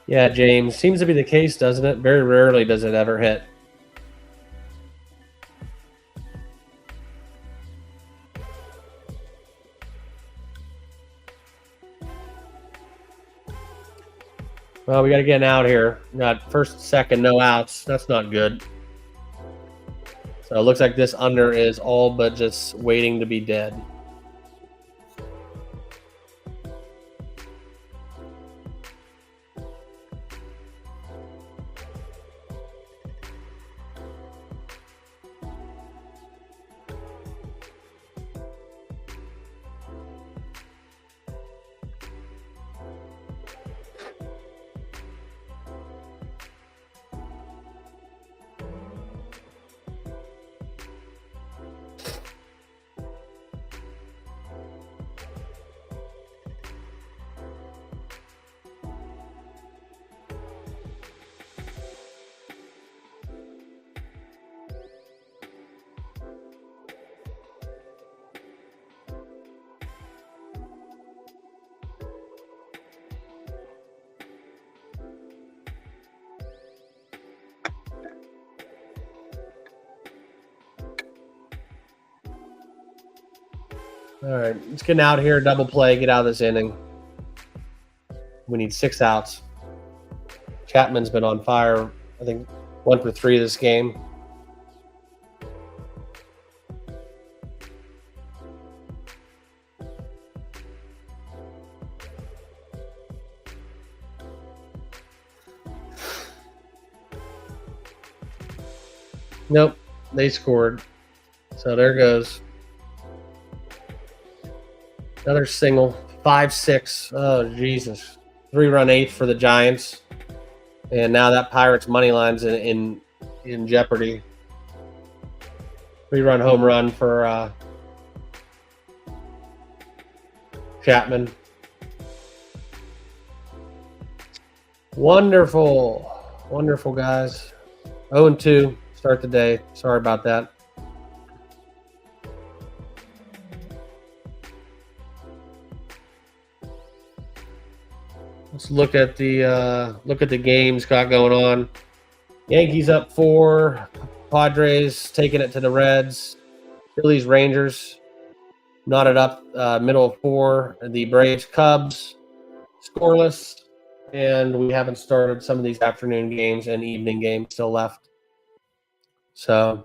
Yeah, James. Seems to be the case, doesn't it? Very rarely does it ever hit. Well, we got to get out here. Got first, second, no outs. That's not good. So it looks like this under is all but just waiting to be dead. All right, let's get out here, double play, get out of this inning. We need 6 outs. Chapman's been on fire. I think 1 for 3 this game. Nope, they scored. So there goes. Another single, 5-6. Oh, Jesus. 3-run 8th for the Giants. And now that Pirates money line's in jeopardy. 3-run home run for Chapman. Wonderful. Wonderful, guys. 0-2. Start the day. Sorry about that. Let's look at the games got going on. Yankees up 4. Padres taking it to the Reds. Phillies, Rangers knotted up middle of 4. The Braves, Cubs scoreless, and we haven't started some of these afternoon games and evening games still left. So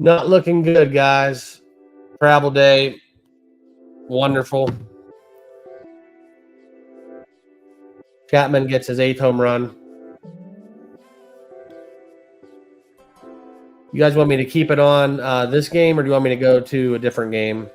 not looking good, guys. Travel day, wonderful. Chapman gets his 8th home run. You guys want me to keep it on this game, or do you want me to go to a different game?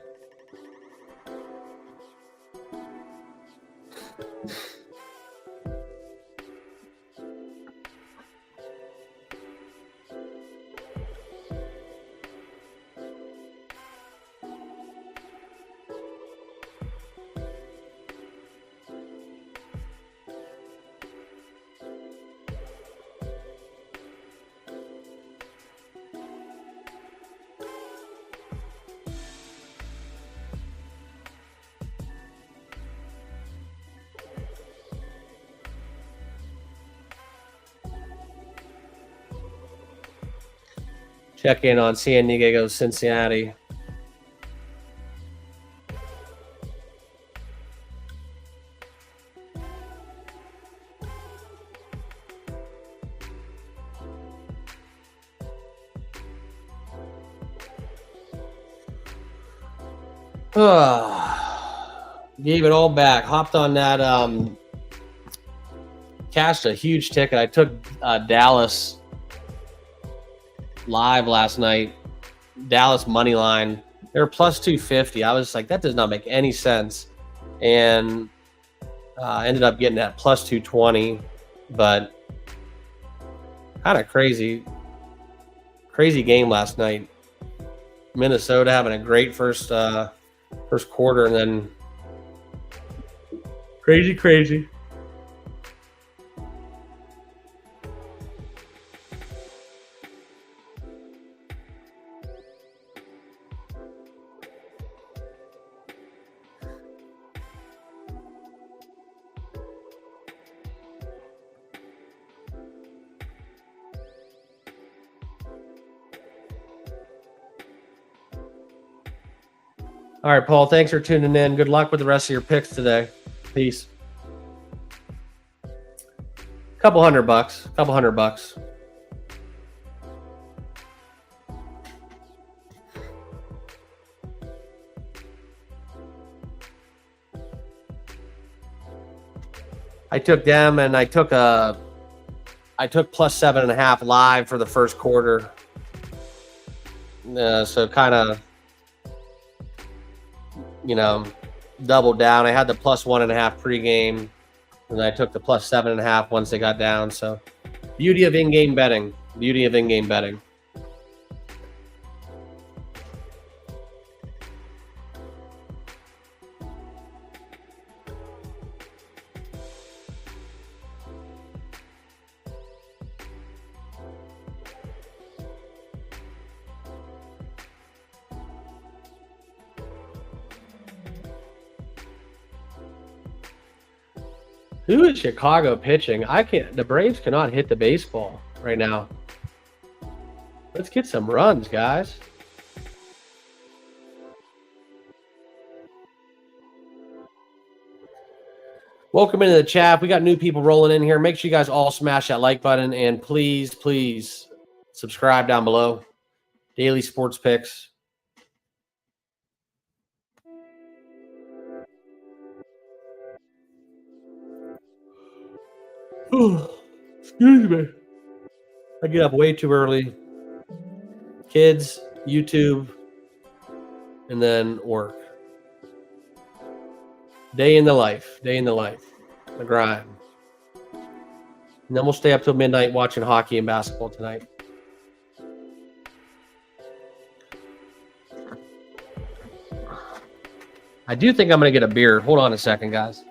Check in on San Diego, Cincinnati. Gave it all back. Hopped on that. Cashed a huge ticket. I took Dallas live last night. Dallas money line. They were plus 250. I was like, that does not make any sense. And ended up getting that plus 220. But kind of crazy game last night. Minnesota having a great first quarter, and then crazy. All right, Paul, thanks for tuning in. Good luck with the rest of your picks today. Peace. Couple hundred bucks. I took them, and I took plus 7.5 live for the first quarter. So kind of, doubled down. I had the plus 1.5 pregame, and I took the plus 7.5 once they got down. So beauty of in-game betting. Who is Chicago pitching? The Braves cannot hit the baseball right now. Let's get some runs, guys. Welcome into the chat. We got new people rolling in here. Make sure you guys all smash that like button, and please, please subscribe down below. Daily sports picks. Excuse me. I get up way too early. Kids, YouTube, and then work. Day in the life. The grind. And then we'll stay up till midnight watching hockey and basketball tonight. I do think I'm going to get a beer. Hold on a second, guys.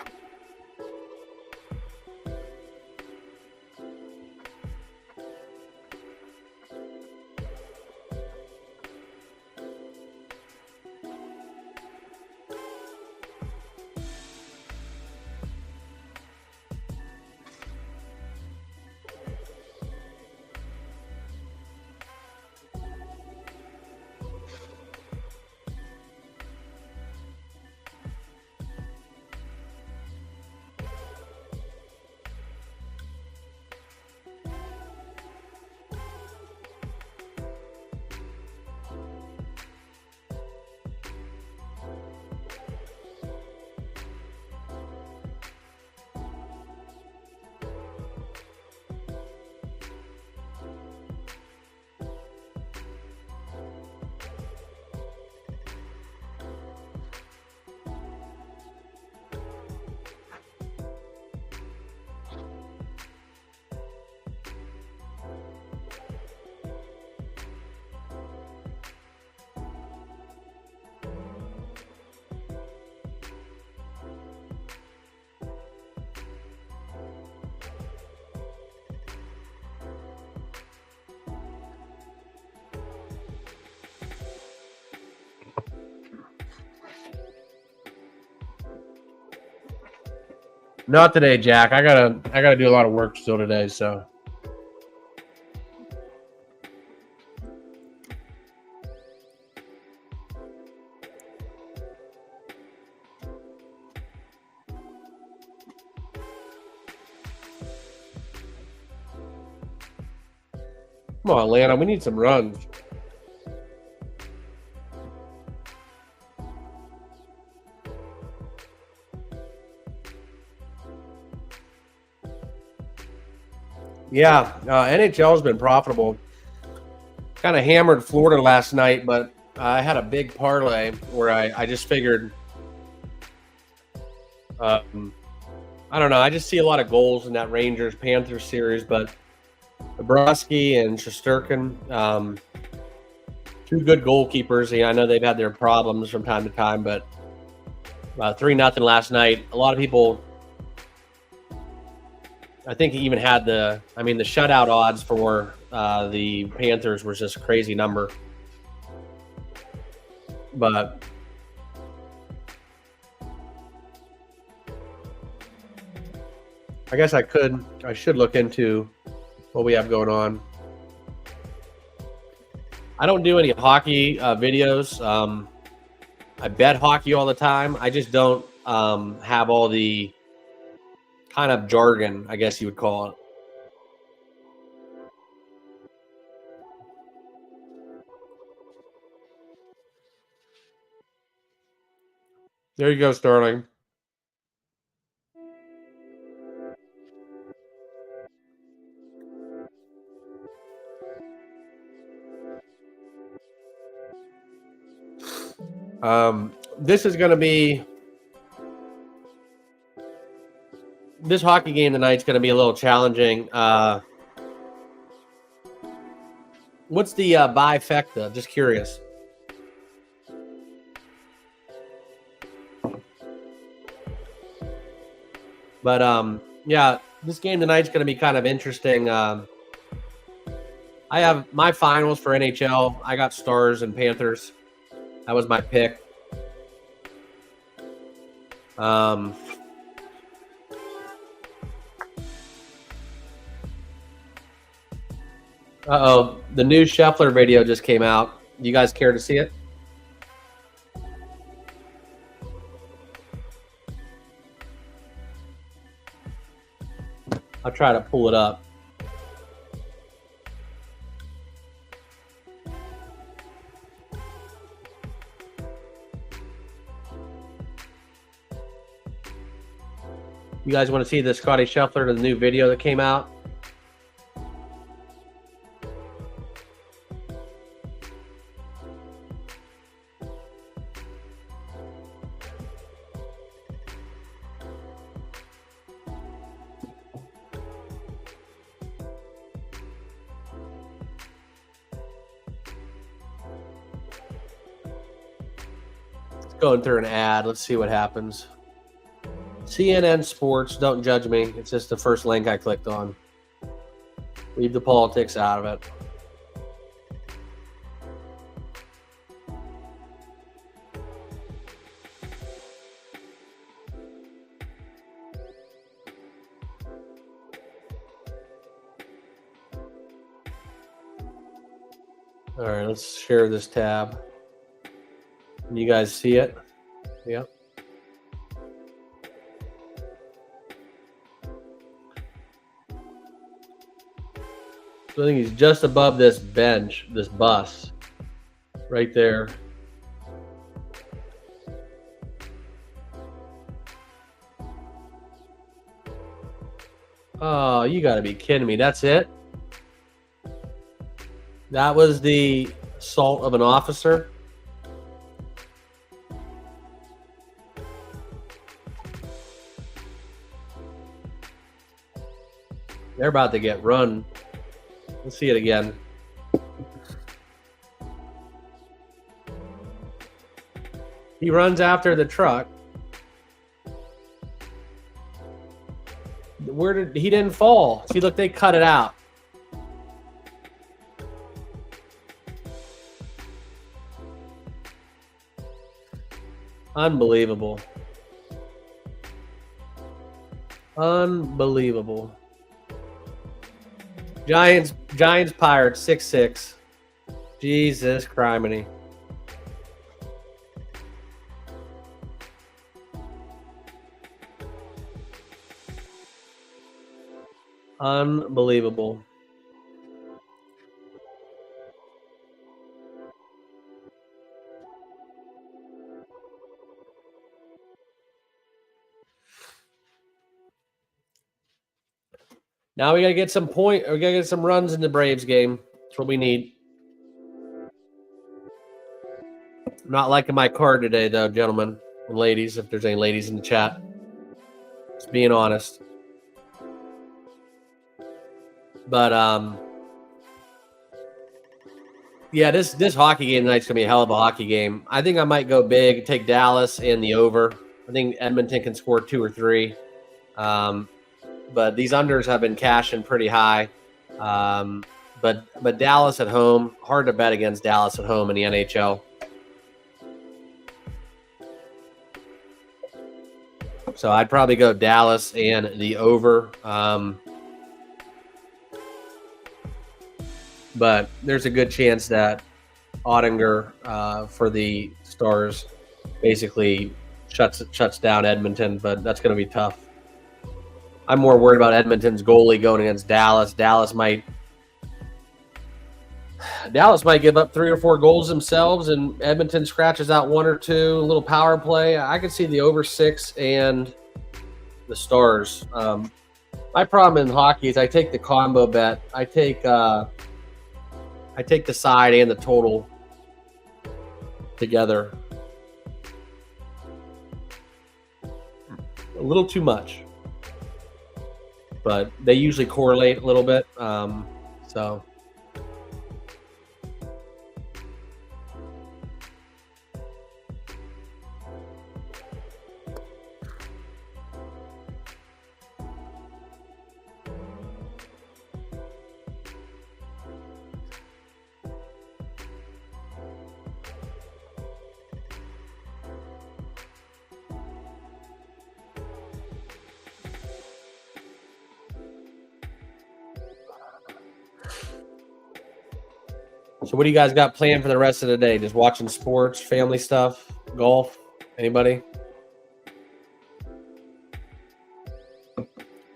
Not today, Jack. I gotta do a lot of work still today, so. Come on, Atlanta. We need some runs. Yeah, NHL's been profitable. Kind of hammered Florida last night, but I had a big parlay where I just figured, I don't know. I just see a lot of goals in that Rangers-Panthers series, but Bobrovsky and Shesterkin, two good goalkeepers. Yeah, I know they've had their problems from time to time, but 3-0 last night. A lot of people, I think he even had the shutout odds for the Panthers was just a crazy number. But I guess I should look into what we have going on. I don't do any hockey videos. I bet hockey all the time. I just don't have all the kind of jargon, I guess you would call it. There you go, Sterling. This is going to be this hockey game tonight's going to be a little challenging. What's the bifecta? Just curious. But yeah, this game tonight's going to be kind of interesting. I have my finals for NHL. I got Stars and Panthers. That was my pick. Uh-oh, the new Scheffler video just came out. You guys care to see it? I'll try to pull it up. You guys want to see the Scotty Scheffler, the new video that came out? Going through an ad. Let's see what happens. CNN Sports. Don't judge me. It's just the first link I clicked on. Leave the politics out of it. All right, let's share this tab. Can you guys see it? Yeah. So I think he's just above this bench, this bus, right there. Oh, you got to be kidding me. That's it? That was the assault of an officer? They're about to get run. Let's see it again. He runs after the truck. He didn't fall? See, look, they cut it out. Unbelievable. Unbelievable. Giants, Pirates, 6-6. Jesus criminy. Unbelievable. Now we got to get some we got to get some runs in the Braves game. That's what we need. I'm not liking my card today, though, gentlemen and ladies, if there's any ladies in the chat. Just being honest. But, yeah, this hockey game tonight's going to be a hell of a hockey game. I think I might go big, take Dallas and the over. I think Edmonton can score 2 or 3. But these unders have been cashing pretty high. But Dallas at home, hard to bet against Dallas at home in the NHL. So I'd probably go Dallas and the over. But there's a good chance that Ottinger for the Stars basically shuts down Edmonton, but that's going to be tough. I'm more worried about Edmonton's goalie going against Dallas. Dallas might give up 3 or 4 goals themselves, and Edmonton scratches out 1 or 2. A little power play. I can see the over 6 and the Stars. My problem in hockey is I take the combo bet. I take the side and the total together. A little too much, but they usually correlate a little bit. So. So what do you guys got planned for the rest of the day? Just watching sports, family stuff, golf? Anybody?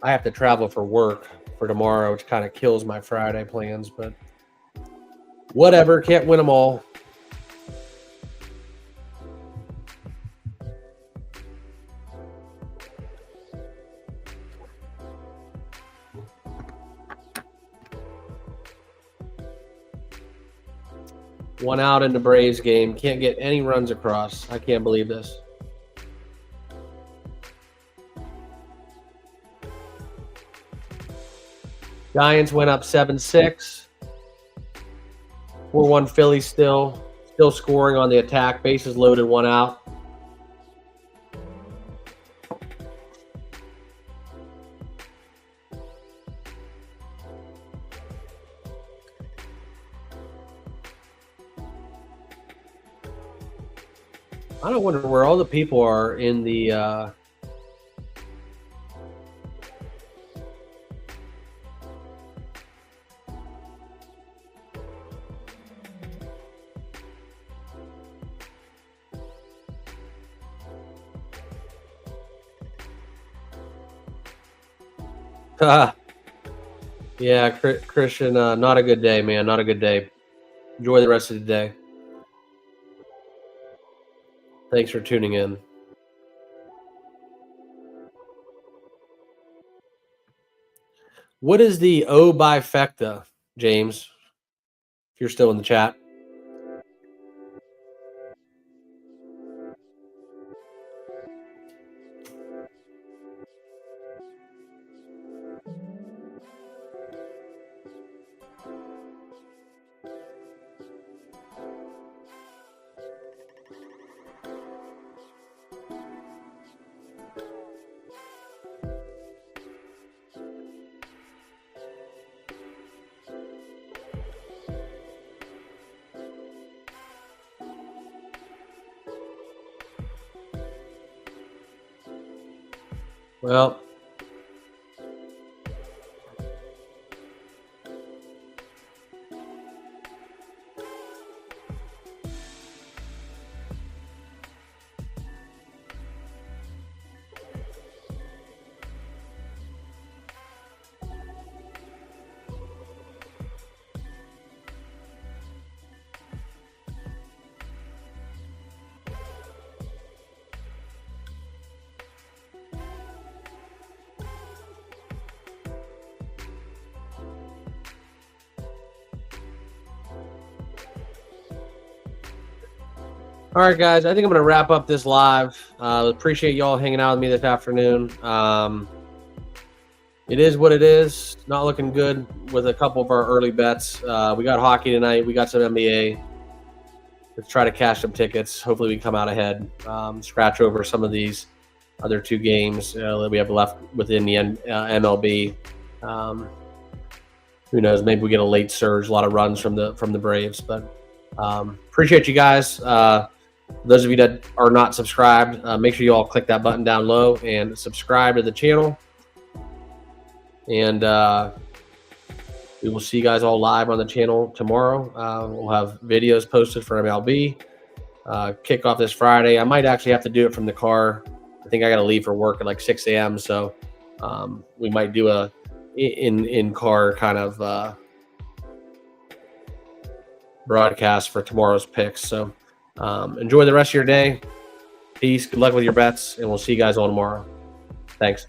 I have to travel for work for tomorrow, which kind of kills my Friday plans, but whatever. Can't win them all. One out in the Braves game. Can't get any runs across. I can't believe this. Giants went up 7-6. 4-1 Phillies still scoring on the attack. Bases loaded, 1 out. I don't wonder where all the people are in the yeah, Christian, not a good day, man. Not a good day. Enjoy the rest of the day. Thanks for tuning in. What is the O bifecta, James? If you're still in the chat. Well, all right, guys, I think I'm going to wrap up this live. Appreciate y'all hanging out with me this afternoon. It is what it is. Not looking good with a couple of our early bets. We got hockey tonight. We got some NBA. Let's try to cash some tickets. Hopefully we can come out ahead. Scratch over some of these other 2 games that we have left within the MLB. Who knows? Maybe we get a late surge, a lot of runs from the Braves. But appreciate you guys. Those of you that are not subscribed, make sure you all click that button down low and subscribe to the channel. And we will see you guys all live on the channel tomorrow. We'll have videos posted for MLB. kickoff this Friday. I might actually have to do it from the car. I think I got to leave for work at like 6 a.m. So we might do a in-car kind of broadcast for tomorrow's picks. So enjoy the rest of your day. Peace. Good luck with your bets, and we'll see you guys all tomorrow. Thanks.